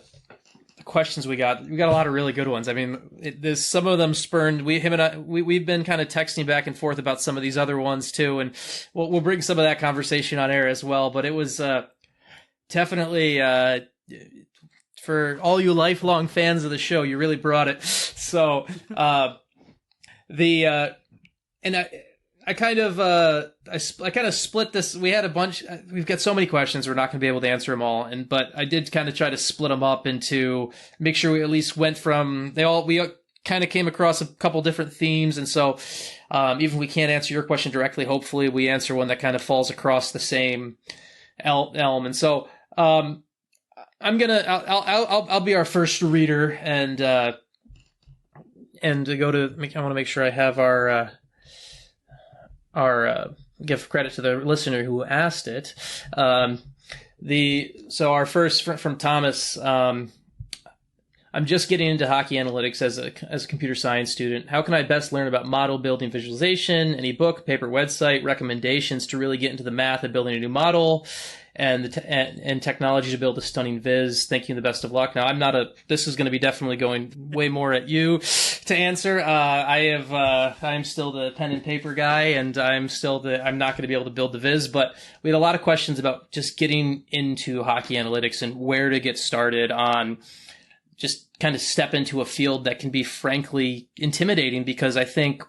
questions we got a lot of really good ones. I mean, there's some of them spurned. We've been kind of texting back and forth about some of these other ones too, and we'll bring some of that conversation on air as well. But it was definitely for all you lifelong fans of the show, you really brought it. So I kind of split this. We had a bunch. We've got so many questions. We're not going to be able to answer them all. But I did kind of try to split them up into make sure we at least went from we kind of came across a couple different themes. And so, even if we can't answer your question directly, hopefully we answer one that kind of falls across the same elm. And so, I'll be our first reader and to go to. I want to make sure I have our give credit to the listener who asked it. So our first from Thomas. I'm just getting into hockey analytics as a computer science student. How can I best learn about model building, visualization? Any book, paper, website, recommendations to really get into the math of building a new model and and technology to build a stunning viz? Thank you and the best of luck. Now, this is going to be definitely going way more at you to answer. I'm still the pen and paper guy, and I'm not going to be able to build the viz, but we had a lot of questions about just getting into hockey analytics and where to get started on just kind of step into a field that can be frankly intimidating, because I think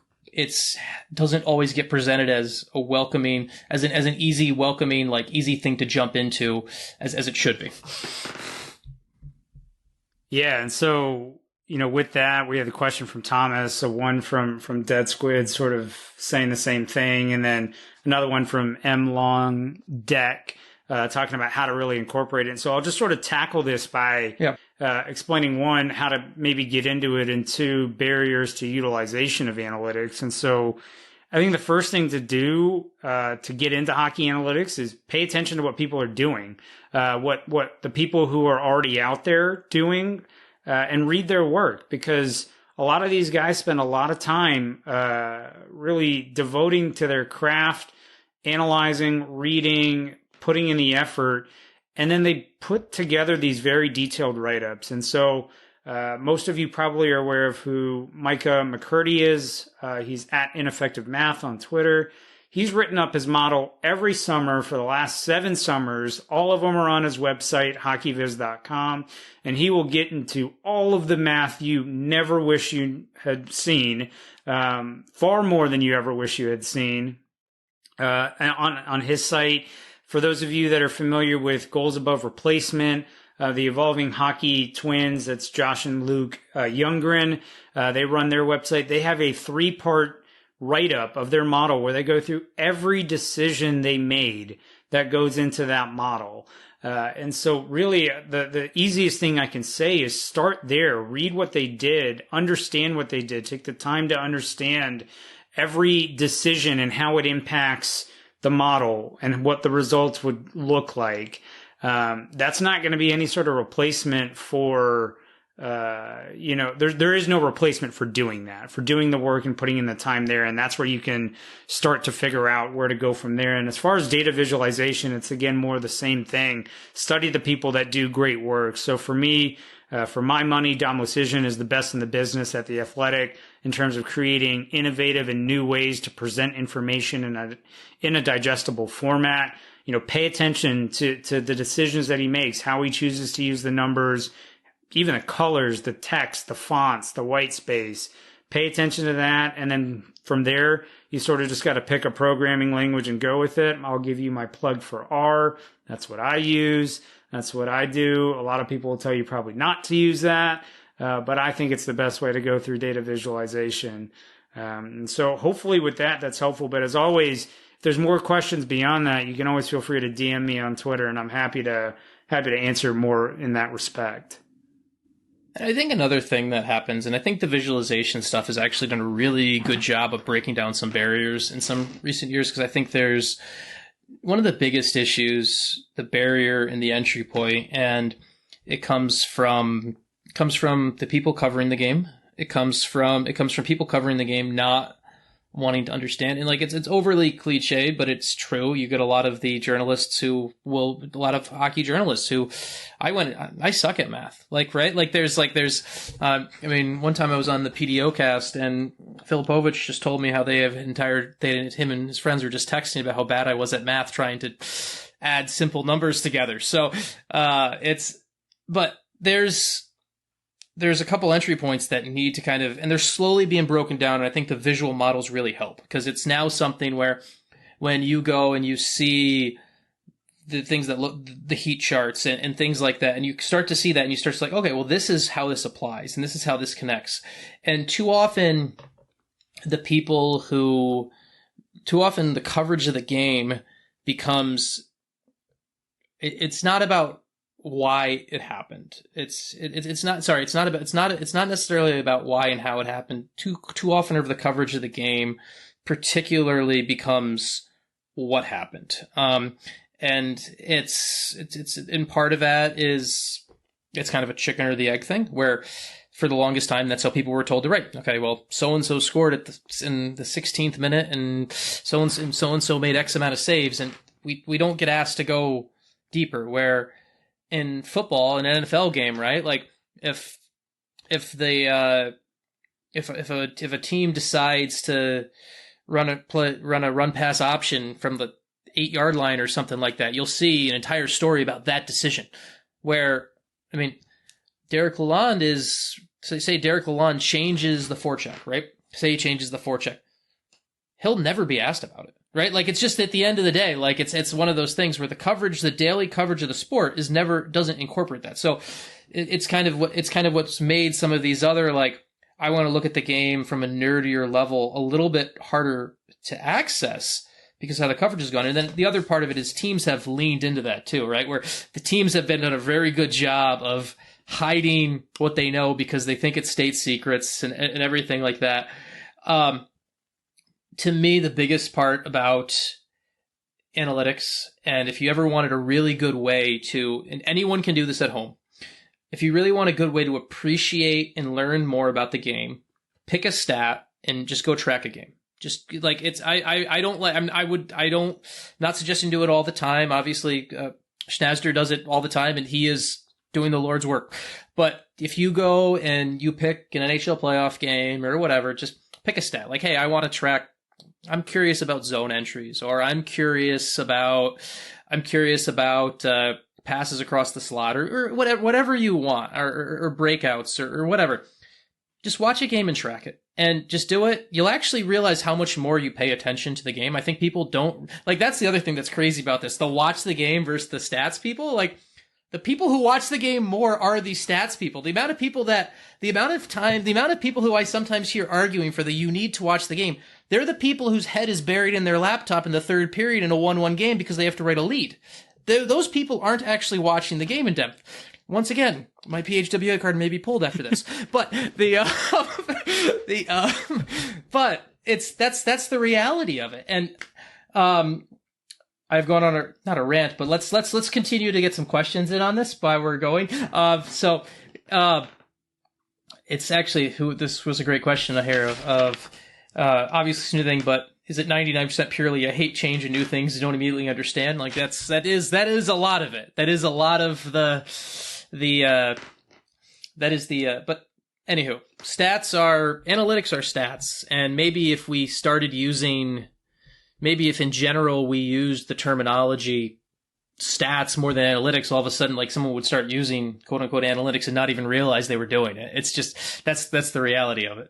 doesn't always get presented as a welcoming, as an easy, welcoming, like easy thing to jump into as it should be. Yeah. And so, with that, we had a question from Thomas, so one from Dead Squid sort of saying the same thing. And then another one from M Long Deck, talking about how to really incorporate it. And so I'll just sort of tackle this by explaining, one, how to maybe get into it, and two, barriers to utilization of analytics. And so I think the first thing to do to get into hockey analytics is pay attention to what people are doing, what the people who are already out there doing, and read their work, because a lot of these guys spend a lot of time really devoting to their craft, analyzing, reading, putting in the effort, and then they put together these very detailed write-ups. And so most of you probably are aware of who Micah McCurdy is. He's at Ineffective Math on Twitter. He's written up his model every summer for the last 7 summers. All of them are on his website, hockeyviz.com. And he will get into all of the math you never wish you had seen, far more than you ever wish you had seen, on his site. For those of you that are familiar with goals above replacement, the Evolving Hockey twins, that's Josh and Luke Youngren, they run their website. They have a 3-part write-up of their model where they go through every decision they made that goes into that model. And so really the easiest thing I can say is start there, read what they did, understand what they did, take the time to understand every decision and how it impacts the model and what the results would look like. That's not going to be any sort of replacement for, there is no replacement for doing that, for doing the work and putting in the time there. And that's where you can start to figure out where to go from there. And as far as data visualization, it's again, more the same thing. Study the people that do great work. So for me, for my money, Dom Lucian is the best in the business at The Athletic in terms of creating innovative and new ways to present information in a digestible format. Pay attention to the decisions that he makes, how he chooses to use the numbers, even the colors, the text, the fonts, the white space. Pay attention to that. And then from there, you sort of just got to pick a programming language and go with it. I'll give you my plug for R. That's what I use. That's what I do. A lot of people will tell you probably not to use that. But I think it's the best way to go through data visualization. And so hopefully with that, that's helpful. But as always, if there's more questions beyond that, you can always feel free to DM me on Twitter, and I'm happy to answer more in that respect. I think another thing that happens, and I think the visualization stuff has actually done a really good job of breaking down some barriers in some recent years, because I think there's one of the biggest issues, the barrier in the entry point, and it comes from the people covering the game. It comes from people covering the game not wanting to understand. And it's overly cliched, but it's true. You get a lot of the journalists a lot of hockey journalists who I suck at math. One time I was on the PDO cast and Filipovich just told me how him and his friends were just texting about how bad I was at math trying to add simple numbers together. So, but there's a couple entry points that need to and they're slowly being broken down. And I think the visual models really help, because it's now something where when you go and you see the things that look, the heat charts and things like that, and you start to see that and you start to okay, well, this is how this applies and this is how this connects. And too often the coverage of the game becomes, it's not about why it happened. It's not necessarily about why and how it happened. Too often of the coverage of the game particularly becomes what happened. And it's part of that is it's kind of a chicken or the egg thing, where for the longest time that's how people were told to write. Okay, well, so and so scored in the 16th minute, and so and so made X amount of saves, and we don't get asked to go deeper. Where in football, an NFL game, right? If a team decides to run a run pass option from the 8-yard line or something like that, you'll see an entire story about that decision. Where, Derek Lalonde say Derek Lalonde changes the forecheck, right? Say he changes the forecheck. He'll never be asked about it. Right? It's just at the end of the day, it's one of those things where the daily coverage of the sport doesn't incorporate that. So it's kind of what's made some of these other, I want to look at the game from a nerdier level a little bit harder to access because of how the coverage has gone. And then the other part of it is teams have leaned into that too, right? Where the teams have done a very good job of hiding what they know because they think it's state secrets and everything like that. To me, the biggest part about analytics, and if you ever wanted a really good way to, and anyone can do this at home, if you really want a good way to appreciate and learn more about the game, pick a stat and just go track a game. Just not suggesting do it all the time. Obviously, Schnazder does it all the time, and he is doing the Lord's work. But if you go and you pick an NHL playoff game or whatever, just pick a stat. Hey, I want to track. I'm curious about zone entries, or I'm curious about passes across the slot, or whatever you want, or breakouts, or whatever. Just watch a game and track it, and just do it. You'll actually realize how much more you pay attention to the game. I think people don't that's the other thing that's crazy about this: the watch the game versus the stats people. The people who watch the game more are the stats people. The amount of people who I sometimes hear arguing for you need to watch the game. They're the people whose head is buried in their laptop in the third period in a 1-1 game because they have to write a lead. Those people aren't actually watching the game in depth. Once again, my PHWA card may be pulled after this, but but that's the reality of it. And I've gone on not a rant, but let's continue to get some questions in on this while we're going. It's actually this was a great question here of obviously new thing, but is it 99% purely a hate change and new things you don't immediately understand? Like that is a lot of it. That is a lot of but anywho, analytics are stats. And maybe if we started using, if in general we used the terminology stats more than analytics, all of a sudden like someone would start using quote unquote analytics and not even realize they were doing it. It's just, that's the reality of it.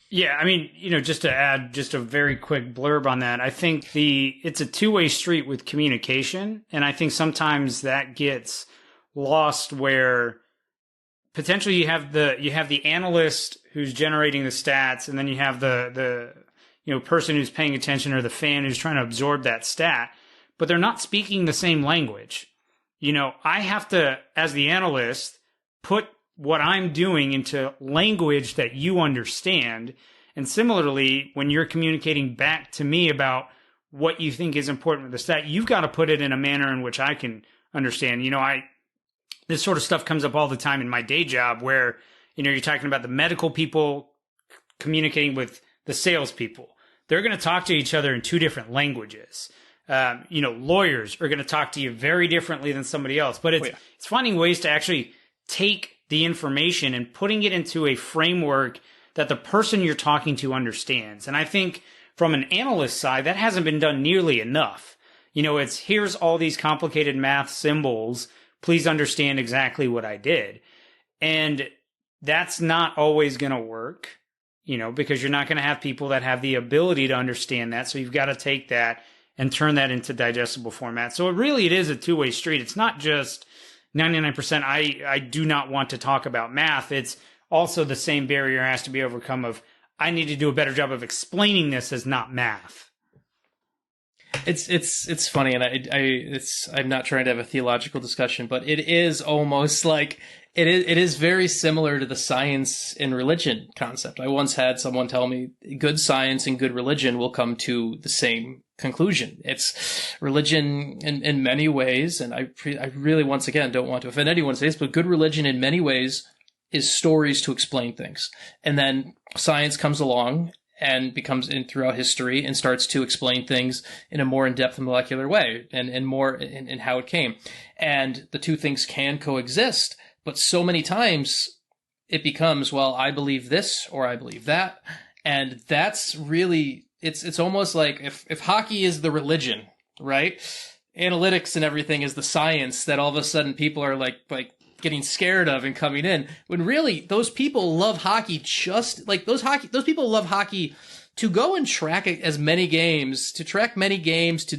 Yeah, I mean, just to add just a very quick blurb on that, I think it's a two-way street with communication, and I think sometimes that gets lost where potentially you have the analyst who's generating the stats, and then you have the person who's paying attention or the fan who's trying to absorb that stat, but they're not speaking the same language. I have to, as the analyst, put what I'm doing into language that you understand. And similarly, when you're communicating back to me about what you think is important with the stat, you've got to put it in a manner in which I can understand. This sort of stuff comes up all the time in my day job where, you're talking about the medical people communicating with the salespeople. They're going to talk to each other in two different languages. Lawyers are going to talk to you very differently than somebody else, but it's finding ways to actually take the information and putting it into a framework that the person you're talking to understands. And I think from an analyst side, that hasn't been done nearly enough. It's here's all these complicated math symbols. Please understand exactly what I did. And that's not always going to work, because you're not going to have people that have the ability to understand that. So you've got to take that and turn that into digestible format. So it is a two-way street. It's not just 99%, I do not want to talk about math. It's also the same barrier has to be overcome of, I need to do a better job of explaining this as not math. It's funny, and I'm not trying to have a theological discussion, but it is almost like it is very similar to the science and religion concept. I once had someone tell me good science and good religion will come to the same conclusion. It's religion in many ways, and I really, once again, don't want to offend anyone saying this, but good religion in many ways is stories to explain things. And then science comes along and becomes in throughout history and starts to explain things in a more in-depth molecular way and more in how it came. And the two things can coexist, but so many times it becomes, well, I believe this or I believe that. And that's really, it's almost like if hockey is the religion, right? Analytics and everything is the science that all of a sudden people are like getting scared of and coming in, when really those people love hockey just like those people love hockey to go and track as many games, to track many games, to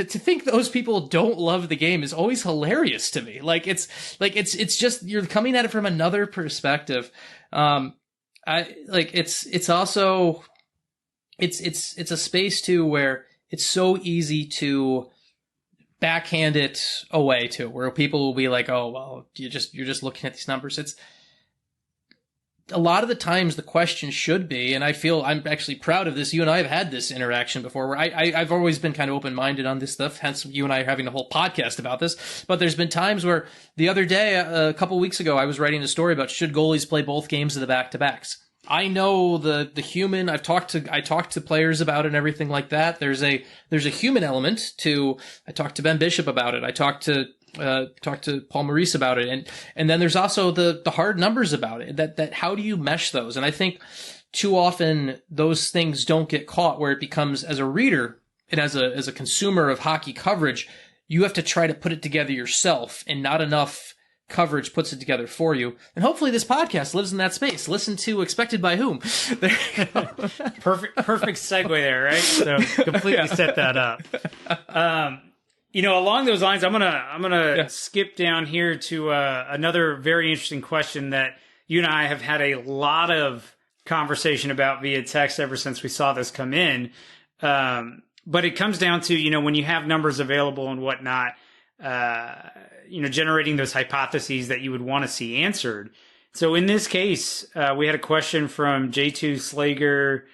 think those people don't love the game is always hilarious to me. It's just, you're coming at it from another perspective. It's also, it's a space too where it's so easy to backhand it away to, where people will be like, oh, well, you're just looking at these numbers. It's a lot of the times the question should be, and I feel I'm actually proud of this. You and I have had this interaction before where I've always been kind of open-minded on this stuff. Hence you and I are having a whole podcast about this. But there's been times where the other day, a couple weeks ago, I was writing a story about should goalies play both games of the back-to-backs. I know the human. I talked to players about it and everything like that. There's a human element to. I talked to Ben Bishop about it. I talked to Paul Maurice about it, and then there's also the hard numbers about it. That how do you mesh those? And I think too often those things don't get caught, where it becomes, as a reader and as a consumer of hockey coverage, you have to try to put it together yourself, and not enough coverage puts it together for you. And hopefully this podcast lives in that space. Listen to Expected by Whom. There you go. Perfect segue there, right? So completely set that up. Along those lines, I'm gonna skip down here to another very interesting question that you and I have had a lot of conversation about via text ever since we saw this come in. But it comes down to, when you have numbers available and whatnot, generating those hypotheses that you would want to see answered. So in this case, we had a question from J2 Slager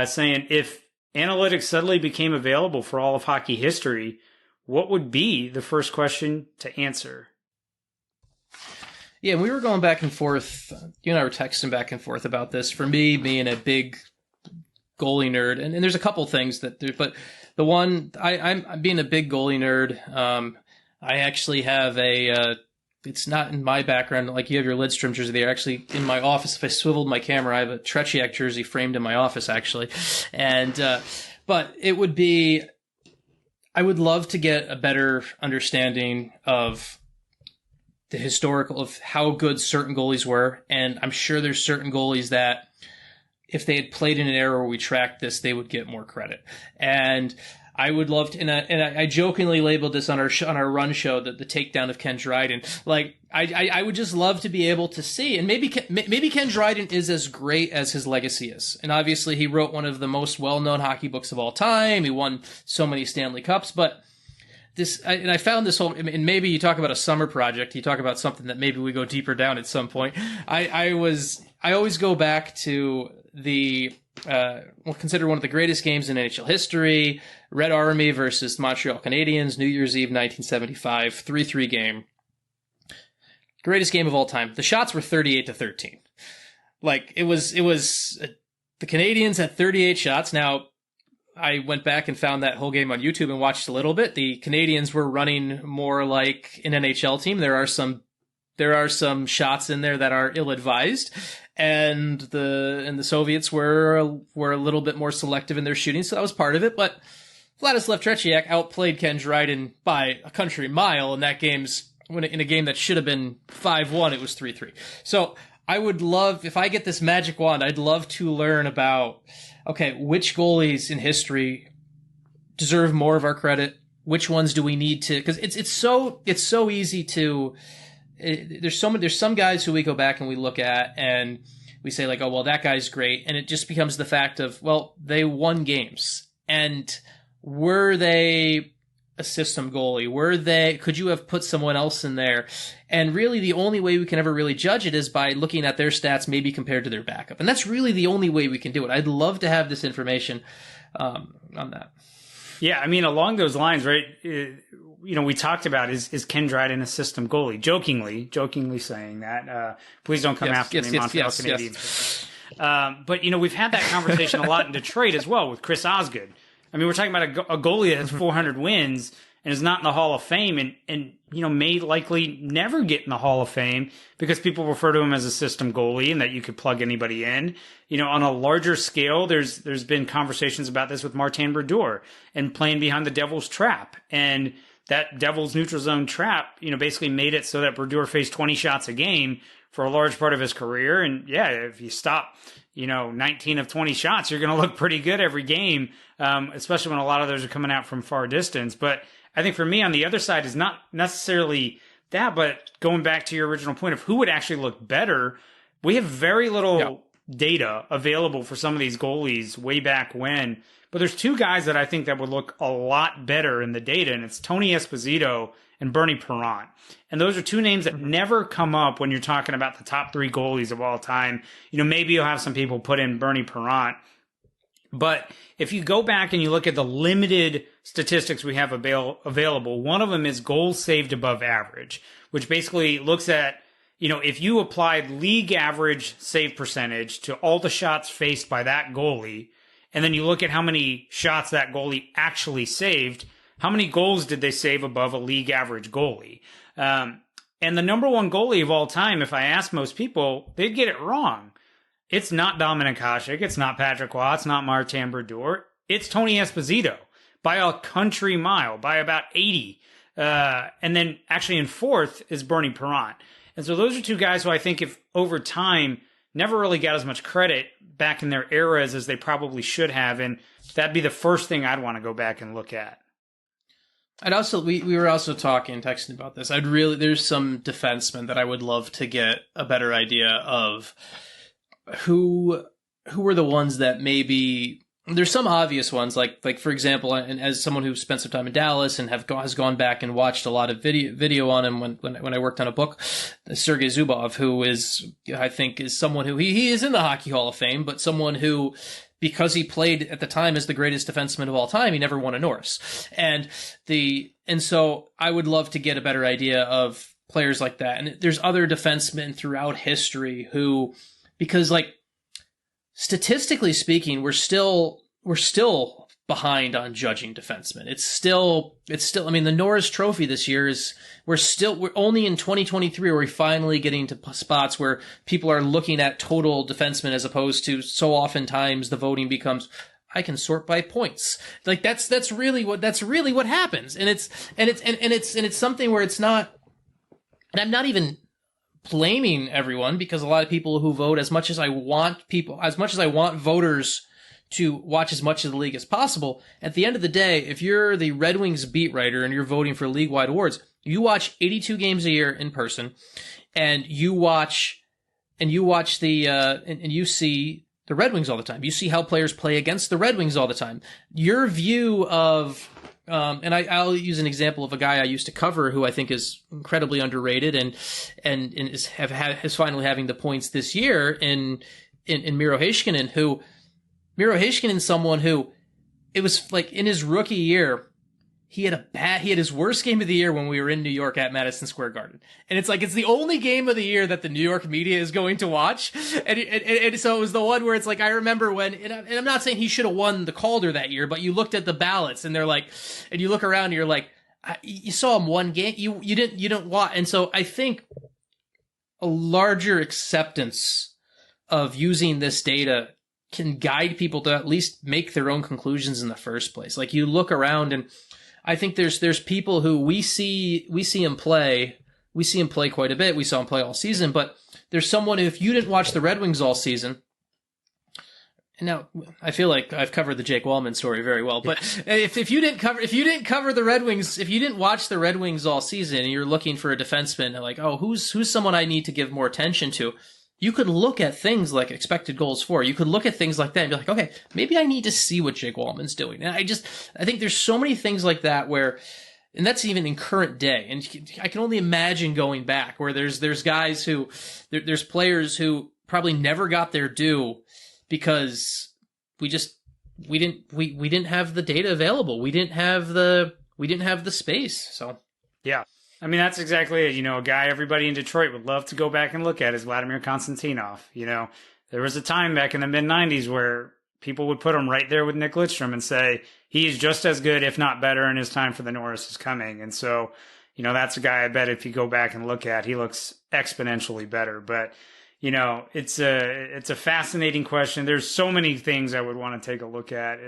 saying, if analytics suddenly became available for all of hockey history, what would be the first question to answer? Yeah, we were going back and forth. You and I were texting back and forth about this. For me, being a big goalie nerd, and there's a couple things but the one, I'm being a big goalie nerd. I actually have it's not in my background, like you have your Lidstrom jersey there. Actually, in my office, if I swiveled my camera, I have a Tretiak jersey framed in my office, actually. And, but it would be, I would love to get a better understanding of the historical, of how good certain goalies were. And I'm sure there's certain goalies that if they had played in an era where we tracked this, they would get more credit. And I would love to, and I jokingly labeled this on our run show, the takedown of Ken Dryden. Like, I would just love to be able to see, and maybe Ken Dryden is as great as his legacy is. And obviously he wrote one of the most well-known hockey books of all time. He won so many Stanley Cups, but I found this whole, and maybe you talk about a summer project, you talk about something that maybe we go deeper down at some point. I always go back to considered one of the greatest games in NHL history, Red Army versus Montreal Canadiens, New Year's Eve 1975, 3-3 game. Greatest game of all time. The shots were 38-13. Like, it was the Canadiens had 38 shots. Now, I went back and found that whole game on YouTube and watched a little bit. The Canadiens were running more like an NHL team. There are some shots in there that are ill-advised, and the Soviets were a little bit more selective in their shooting, so that was part of it. But Vladislav Tretiak outplayed Ken Dryden by a country mile in that in a game that should have been 5-1. It was 3-3. So I would love, if I get this magic wand, I'd love to learn about, okay, which goalies in history deserve more of our credit? Which ones do we need to? Because it's so easy to. There's some guys who we go back and we look at and we say, like, oh, well, that guy's great. And it just becomes the fact of, well, they won games. And were they a system goalie? Could you have put someone else in there? And really the only way we can ever really judge it is by looking at their stats, maybe compared to their backup. And that's really the only way we can do it. I'd love to have this information on that. Yeah, I mean, along those lines, right? We talked about is Ken Dryden a system goalie? Jokingly saying that. Please don't come after me, Montreal Canadiens. Yes. But we've had that conversation a lot in Detroit as well with Chris Osgood. I mean, we're talking about a goalie that has 400 wins and is not in the Hall of Fame, and may likely never get in the Hall of Fame because people refer to him as a system goalie and that you could plug anybody in. On a larger scale, there's been conversations about this with Martin Brodeur and playing behind the Devil's Trap, and that Devil's neutral zone trap, basically made it so that Brodeur faced 20 shots a game for a large part of his career. And yeah, if you stop, 19 of 20 shots, you're going to look pretty good every game, especially when a lot of those are coming out from far distance. But I think for me on the other side is not necessarily that, but going back to your original point of who would actually look better, we have very little data available for some of these goalies way back when. But there's two guys that I think that would look a lot better in the data, and it's Tony Esposito and Bernie Parent. And those are two names that never come up when you're talking about the top three goalies of all time. Maybe you'll have some people put in Bernie Parent. But if you go back and you look at the limited statistics we have available, one of them is goals saved above average, which basically looks at, if you applied league average save percentage to all the shots faced by that goalie, and then you look at how many shots that goalie actually saved, how many goals did they save above a league average goalie? And the number one goalie of all time, if I ask most people, they'd get it wrong. It's not Dominik Hasek. It's not Patrick Waugh. It's not Martin Brodeur. It's Tony Esposito by a country mile, by about 80. And then actually in fourth is Bernie Parent. And so those are two guys who I think if over time never really got as much credit back in their eras as they probably should have. And that'd be the first thing I'd want to go back and look at. I'd also, we were also texting about this. There's some defensemen that I would love to get a better idea of who who are the ones that maybe there's some obvious ones, like for example, and as someone who spent some time in Dallas and has gone back and watched a lot of video on him when I worked on a book, Sergei Zubov, who is, I think, is someone who he is in the Hockey Hall of Fame, but someone who, because he played at the time as the greatest defenseman of all time, he never won a Norris. And so I would love to get a better idea of players like that. And there's other defensemen throughout history who, because like, statistically speaking, we're still behind on judging defensemen. It's still, I mean, the Norris Trophy this year we're only in 2023 where we're finally getting to spots where people are looking at total defensemen, as opposed to so oftentimes the voting becomes, I can sort by points. Like that's really what happens. And it's something where it's not, and I'm not even blaming everyone, because a lot of people who vote, as much as I want voters to watch as much of the league as possible, at the end of the day, if you're the Red Wings beat writer and you're voting for league-wide awards, you watch 82 games a year in person, and you see the Red Wings all the time. You see how players play against the Red Wings all the time. Your view of and I'll use an example of a guy I used to cover who I think is incredibly underrated and is finally having the points this year in Miro Heiskanen, who Miro Heiskanen is someone who, it was like in his rookie year, he had his worst game of the year when we were in New York at Madison Square Garden. And it's like, it's the only game of the year that the New York media is going to watch. And so it was the one where it's like, I remember when, and I'm not saying he should have won the Calder that year, but you looked at the ballots and they're like, and you look around and you're like, you saw him one game, you didn't watch. And so I think a larger acceptance of using this data can guide people to at least make their own conclusions in the first place. Like, you look around, and I think there's people who we see him play quite a bit. We saw him play all season, but there's someone who, if you didn't watch the Red Wings all season, and now I feel like I've covered the Jake Wallman story very well, but if you didn't cover the Red Wings, if you didn't watch the Red Wings all season and you're looking for a defenseman, like, oh, who's someone I need to give more attention to, you could look at things like expected goals for. You could look at things like that and be like, okay, maybe I need to see what Jake Wallman's doing. And I think there's so many things like that where, and that's even in current day. And I can only imagine going back where there's guys who, there's players who probably never got their due because we didn't have the data available. We didn't have the space. So yeah. I mean, that's exactly it. A guy everybody in Detroit would love to go back and look at is Vladimir Konstantinov. There was a time back in the mid-'90s where people would put him right there with Nick Lidstrom and say, he's just as good, if not better, and his time for the Norris is coming. And so, that's a guy I bet if you go back and look at, he looks exponentially better. But, it's a fascinating question. There's so many things I would want to take a look at.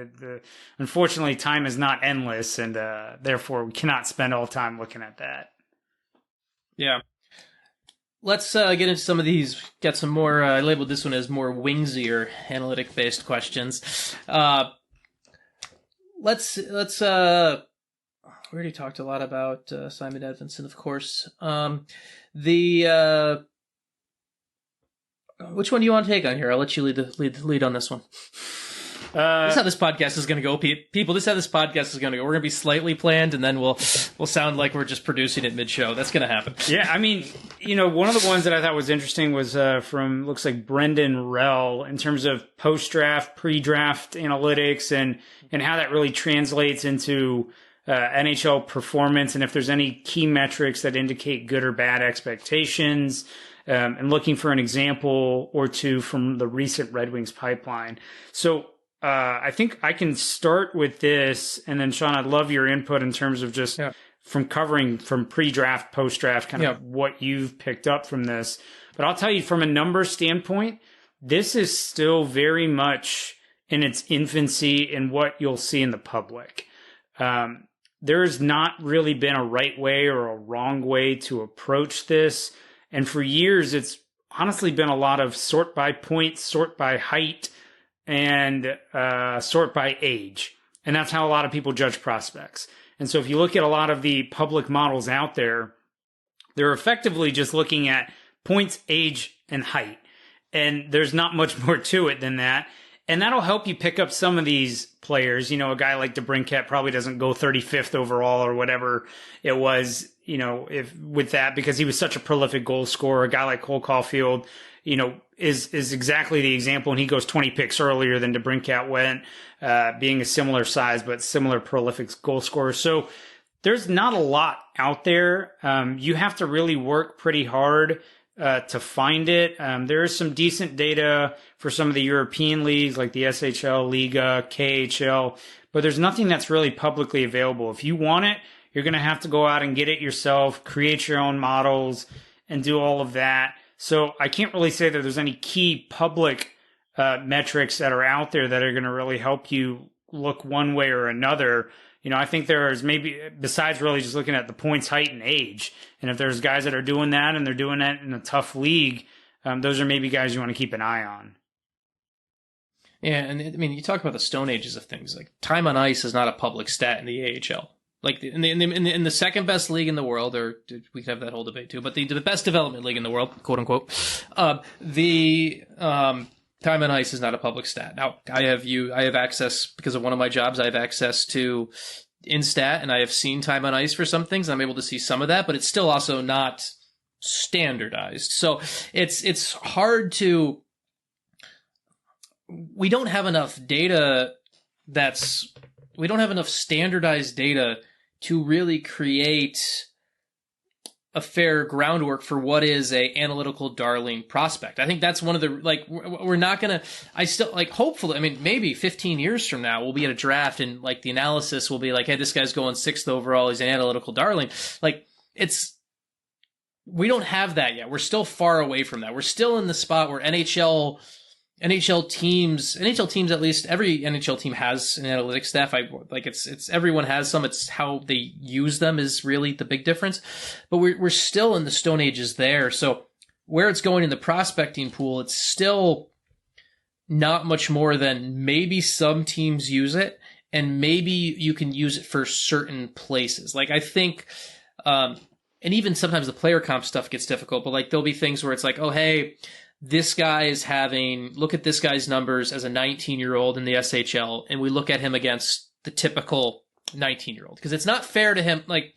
Unfortunately, time is not endless, and therefore we cannot spend all time looking at that. Yeah. Let's get into some of these, get some more, I labeled this one as more wingsier analytic-based questions. We already talked a lot about Simon Edvinsson, of course. Which one do you want to take on here? I'll let you lead on this one. This is how this podcast is going to go, people. This is how this podcast is going to go. We're going to be slightly planned, and then we'll sound like we're just producing it mid-show. That's going to happen. Yeah, I mean, one of the ones that I thought was interesting was from, looks like Brendan Rell, in terms of post-draft, pre-draft analytics, and how that really translates into NHL performance, and if there's any key metrics that indicate good or bad expectations, and looking for an example or two from the recent Red Wings pipeline. So I think I can start with this, and then Sean, I'd love your input in terms of just from covering from pre-draft, post-draft, kind of what you've picked up from this. But I'll tell you, from a number standpoint, this is still very much in its infancy in what you'll see in the public. There has not really been a right way or a wrong way to approach this. And for years, it's honestly been a lot of sort by points, sort by height, and sort by age. And that's how a lot of people judge prospects. And so if you look at a lot of the public models out there, they're effectively just looking at points, age, and height. And there's not much more to it than that. And that'll help you pick up some of these players. You know, a guy like DeBrincat probably doesn't go 35th overall or whatever it was, you know, if with that, because he was such a prolific goal scorer. A guy like Cole Caulfield, you know, is exactly the example. And he goes 20 picks earlier than DeBrincat went, being a similar size, but similar prolific goal scorer. So there's not a lot out there. You have to really work pretty hard to find it. There is some decent data for some of the European leagues like the SHL, Liga, KHL, but there's nothing that's really publicly available. If you want it, you're going to have to go out and get it yourself, create your own models, and do all of that. So I can't really say that there's any key public metrics that are out there that are going to really help you look one way or another. You know, I think there's maybe, besides really just looking at the points, height, and age, and if there's guys that are doing that and they're doing that in a tough league, those are maybe guys you want to keep an eye on. Yeah, and I mean, you talk about the stone ages of things. Like time on ice is not a public stat in the AHL. Like in the second best league in the world, or we could have that whole debate too, but the best development league in the world, quote unquote, the time on ice is not a public stat. Now, I have access, because of one of my jobs, I have access to Instat, and I have seen time on ice for some things. I'm able to see some of that, but it's still also not standardized. So it's hard to. We don't have enough data we don't have enough standardized data to really create a fair groundwork for what is a analytical darling prospect. I think that's one of the, like, we're not going to, I still, like, hopefully, I mean, maybe 15 years from now, we'll be at a draft and, like, the analysis will be like, hey, this guy's going 6th overall, he's an analytical darling. Like, we don't have that yet. We're still far away from that. We're still in the spot where NHL teams, at least every NHL team has an analytics staff. It's everyone has some. It's how they use them is really the big difference. But we're still in the Stone Ages there. So where it's going in the prospecting pool, it's still not much more than maybe some teams use it, and maybe you can use it for certain places. Like I think, and even sometimes the player comp stuff gets difficult, but like there'll be things where it's like, oh, hey, this guy is look at this guy's numbers as a 19-year-old in the SHL, and we look at him against the typical 19-year-old. Because it's not fair to him. Like,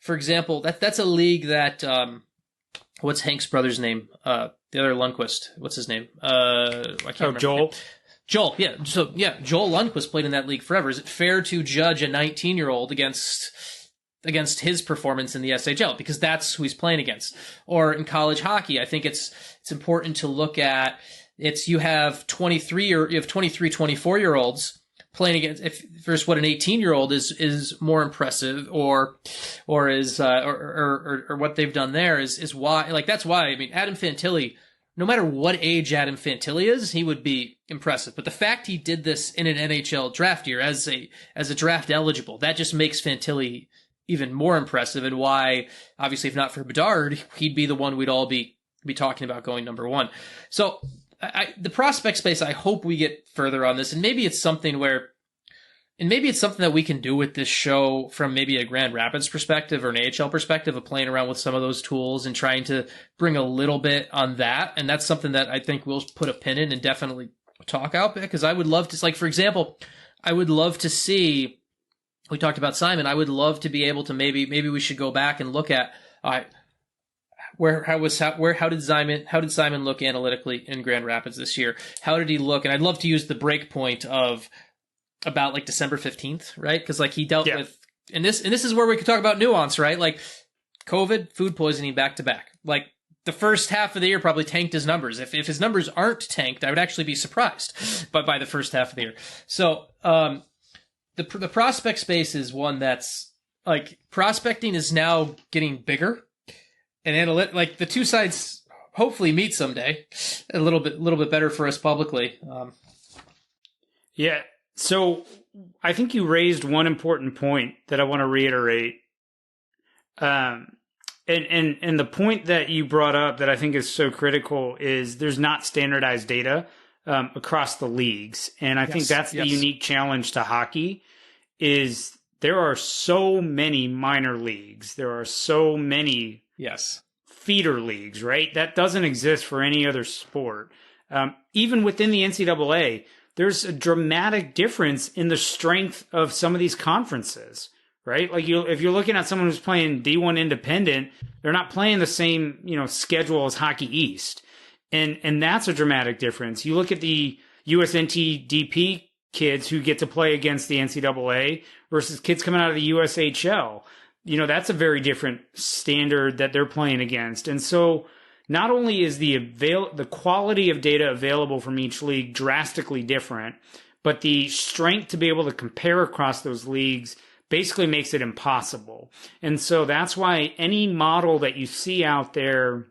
for example, that's a league that, what's Hank's brother's name? The other Lundqvist. What's his name? I can't remember. Joel. Joel, yeah. So, yeah, Joel Lundqvist played in that league forever. Is it fair to judge a 19-year-old against his performance in the SHL, because that's who he's playing against? Or in college hockey, I think it's important to look at, you have 24-year-olds playing against, versus what an 18-year-old is more impressive, or what they've done there is why, like, that's why, I mean, Adam Fantilli, no matter what age Adam Fantilli is, he would be impressive. But the fact he did this in an NHL draft year as a draft eligible, that just makes Fantilli even more impressive, and why, obviously, if not for Bedard, he'd be the one we'd all be talking about going number one. So the prospect space, I hope we get further on this, and maybe it's something that we can do with this show from maybe a Grand Rapids perspective or an AHL perspective, of playing around with some of those tools and trying to bring a little bit on that. And that's something that I think we'll put a pin in and definitely talk out, because I would love to, like, for example, I would love to see, we talked about Simon, I would love to be able to maybe we should go back and look at how did Simon look analytically in Grand Rapids this year? How did he look? And I'd love to use the break point of about like December 15th, right? Because like he dealt with, and this is where we could talk about nuance, right? Like COVID, food poisoning back to back. Like the first half of the year probably tanked his numbers. If his numbers aren't tanked, I would actually be surprised. But by the first half of the year, so the prospect space is one that's like, prospecting is now getting bigger, and like the two sides hopefully meet someday a little bit better for us publicly. Yeah. So I think you raised one important point that I want to reiterate. And the point that you brought up that I think is so critical is there's not standardized data across the leagues. And I think that's the unique challenge to hockey, is there are so many minor leagues. There are so many feeder leagues, right? That doesn't exist for any other sport. even within the NCAA, there's a dramatic difference in the strength of some of these conferences, right? Like if you're looking at someone who's playing D1 independent, they're not playing the same, schedule as Hockey East. And that's a dramatic difference. You look at the USNTDP kids who get to play against the NCAA versus kids coming out of the USHL. That's a very different standard that they're playing against. And so not only is the quality of data available from each league drastically different, but the strength to be able to compare across those leagues basically makes it impossible. And so that's why any model that you see out there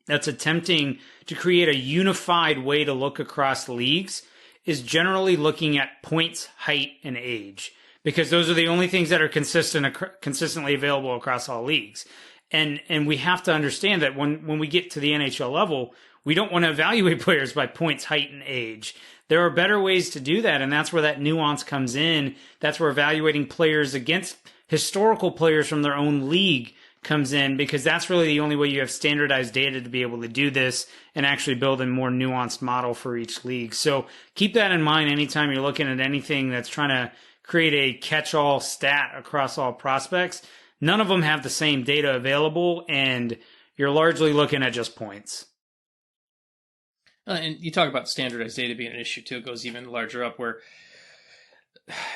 that's attempting to create a unified way to look across leagues is generally looking at points, height, and age, because those are the only things that are consistently available across all leagues. And we have to understand that when we get to the NHL level, we don't want to evaluate players by points, height, and age. There are better ways to do that, and that's where that nuance comes in. That's where evaluating players against historical players from their own league comes in, because that's really the only way you have standardized data to be able to do this and actually build a more nuanced model for each league. So keep that in mind anytime you're looking at anything that's trying to create a catch-all stat across all prospects. None of them have the same data available, and you're largely looking at just points. And you talk about standardized data being an issue too. It goes even larger up, where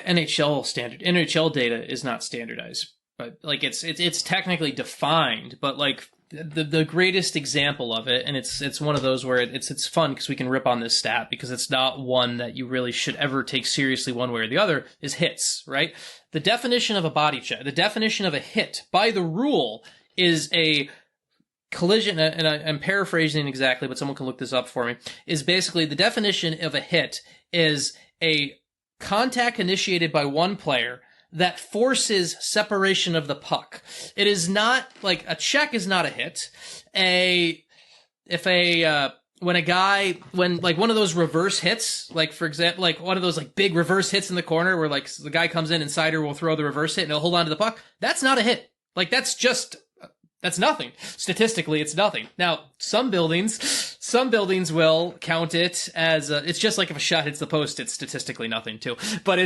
NHL data is not standardized, but like it's technically defined. But like the greatest example of it, and it's one of those where it's fun because we can rip on this stat because it's not one that you really should ever take seriously one way or the other, is hits, right? The definition of a body check, the definition of a hit by the rule is a collision, and I'm paraphrasing exactly, but someone can look this up for me, is basically the definition of a hit is a contact initiated by one player that forces separation of the puck. It is not like a check is not a hit. When like one of those reverse hits, like for example, like one of those like big reverse hits in the corner where like the guy comes in and Sider will throw the reverse hit and he'll hold on to the puck. That's not a hit. Like that's nothing. Statistically, it's nothing. Now, some buildings will count it as it's just like if a shot hits the post, it's statistically nothing too. But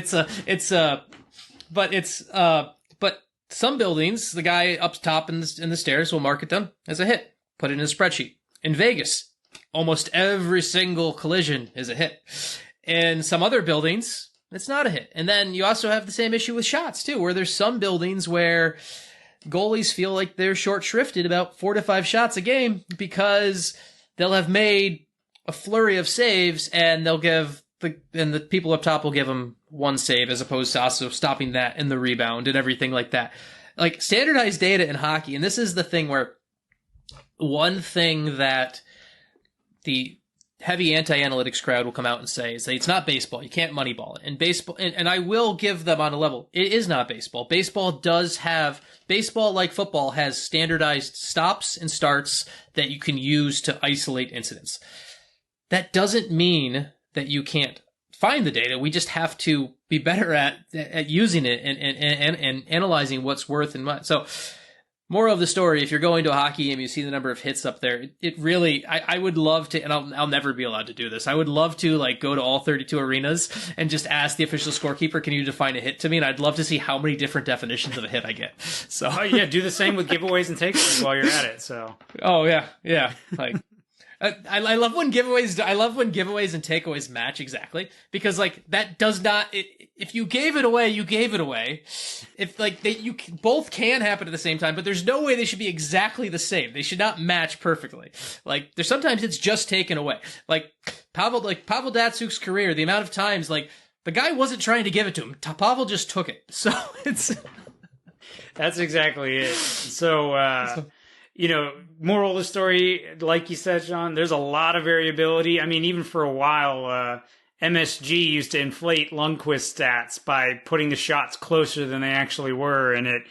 but some buildings, the guy up top in the stairs will market them as a hit, put it in a spreadsheet. In Vegas, almost every single collision is a hit. In some other buildings, it's not a hit. And then you also have the same issue with shots too, where there's some buildings where goalies feel like they're short shrifted about 4 to 5 shots a game because they'll have made a flurry of saves and they'll give the people up top will give them one save as opposed to also stopping that in the rebound and everything like that. Like standardized data in hockey, and this is the thing where one thing that the heavy anti-analytics crowd will come out and say is that it's not baseball. You can't moneyball it. And baseball, and I will give them on a level. It is not baseball. Baseball, like football, has standardized stops and starts that you can use to isolate incidents. That doesn't mean that you can't find the data. We just have to be better at using it and analyzing what's worth and what. So, moral of the story, if you're going to a hockey game, you see the number of hits up there. It really, I would love to, and I'll never be allowed to do this. I would love to like go to all 32 arenas and just ask the official scorekeeper, can you define a hit to me? And I'd love to see how many different definitions of a hit I get. So, oh yeah, do the same with giveaways and takeaways while you're at it. So, oh yeah, like. I love when giveaways and takeaways match exactly, because like that does not. If you gave it away, you gave it away. If like both can happen at the same time, but there's no way they should be exactly the same. They should not match perfectly. Like there's sometimes it's just taken away. Like Pavel Datsuk's career, the amount of times like the guy wasn't trying to give it to him, Pavel just took it. So it's that's exactly it. So. Moral of the story, like you said, Sean, there's a lot of variability. I mean, even for a while, MSG used to inflate Lundqvist stats by putting the shots closer than they actually were. And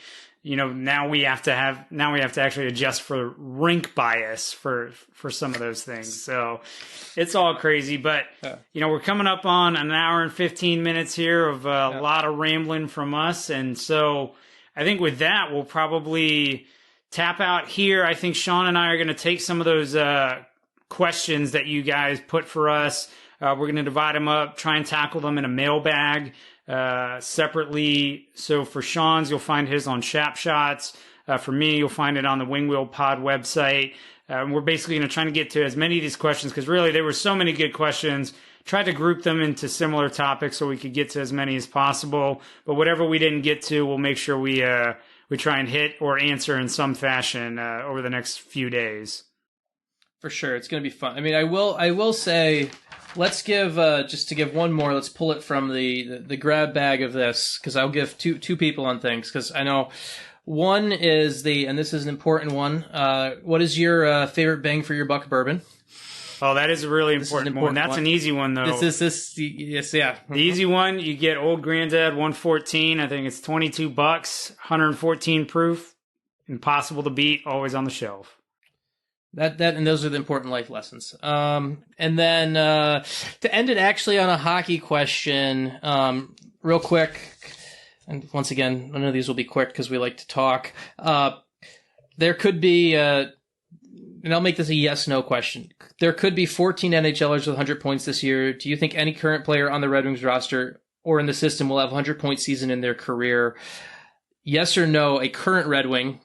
now we have to actually adjust for rink bias for some of those things. So it's all crazy, but we're coming up on an hour and 15 minutes here of a lot of rambling from us. And so I think with that, we'll probably tap out here. I think Sean and I are going to take some of those questions that you guys put for us. We're going to divide them up, try and tackle them in a mailbag separately. So for Sean's, you'll find his on Shap Shots. For me, you'll find it on the Wing Wheel Pod website. We're basically going to try to get to as many of these questions because really there were so many good questions. Tried to group them into similar topics so we could get to as many as possible. But whatever we didn't get to, we'll make sure we try and hit or answer in some fashion over the next few days. For sure, it's going to be fun. I mean, I will say, let's give just to give one more. Let's pull it from the grab bag of this because I'll give two people on things because I know one is and this is an important one. What is your favorite bang for your buck bourbon? Oh, that is a really important one. That's an easy one, though. Yes, yeah. The easy one, you get Old Granddad 114. I think it's $22, 114 proof, impossible to beat, always on the shelf. That and those are the important life lessons. And then to end it actually on a hockey question, real quick, and once again, none of these will be quick because we like to talk. There could be, and I'll make this a yes/no question. There could be 14 NHLers with 100 points this year. Do you think any current player on the Red Wings roster or in the system will have a 100-point season in their career? Yes or no, a current Red Wing,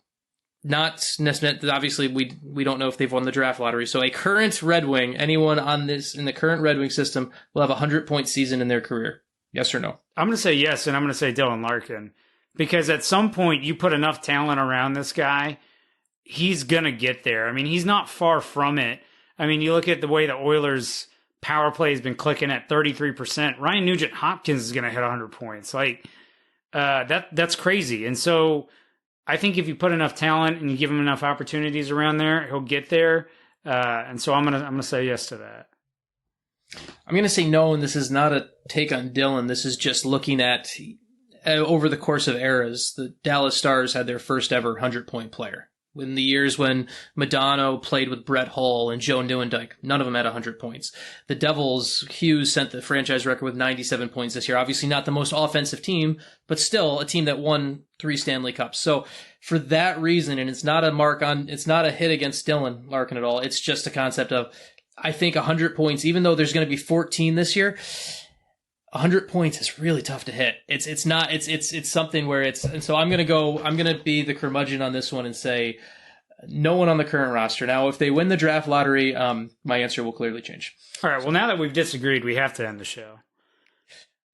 not necessarily, obviously we don't know if they've won the draft lottery. So a current Red Wing, anyone on this in the current Red Wing system will have a 100-point season in their career. Yes or no? I'm going to say yes, and I'm going to say Dylan Larkin. Because at some point you put enough talent around this guy, he's going to get there. I mean, he's not far from it. I mean, you look at the way the Oilers' power play has been clicking at 33%. Ryan Nugent-Hopkins is going to hit 100 points. Like, that's crazy. And so I think if you put enough talent and you give him enough opportunities around there, he'll get there. And so I'm gonna say yes to that. I'm going to say no, and this is not a take on Dylan. This is just looking at over the course of eras, the Dallas Stars had their first ever 100-point player. In the years when Madonna played with Brett Hull and Joe Nieuwendyk, none of them had 100 points. The Devils, Hughes set the franchise record with 97 points this year. Obviously not the most offensive team, but still a team that won 3 Stanley Cups. So for that reason, and it's not a hit against Dylan Larkin at all. It's just a concept of, I think 100 points, even though there's going to be 14 this year, 100 points is really tough to hit. It's something where and so I'm going to be the curmudgeon on this one and say no one on the current roster. Now, if they win the draft lottery, my answer will clearly change. All right. Well, now that we've disagreed, we have to end the show.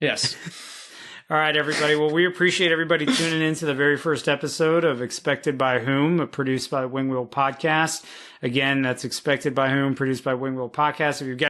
Yes. All right, everybody. Well, we appreciate everybody tuning in to the very first episode of Expected by Whom, produced by the Wing Wheel Podcast. Again, that's Expected by Whom, produced by Wing Wheel Podcast. If you've got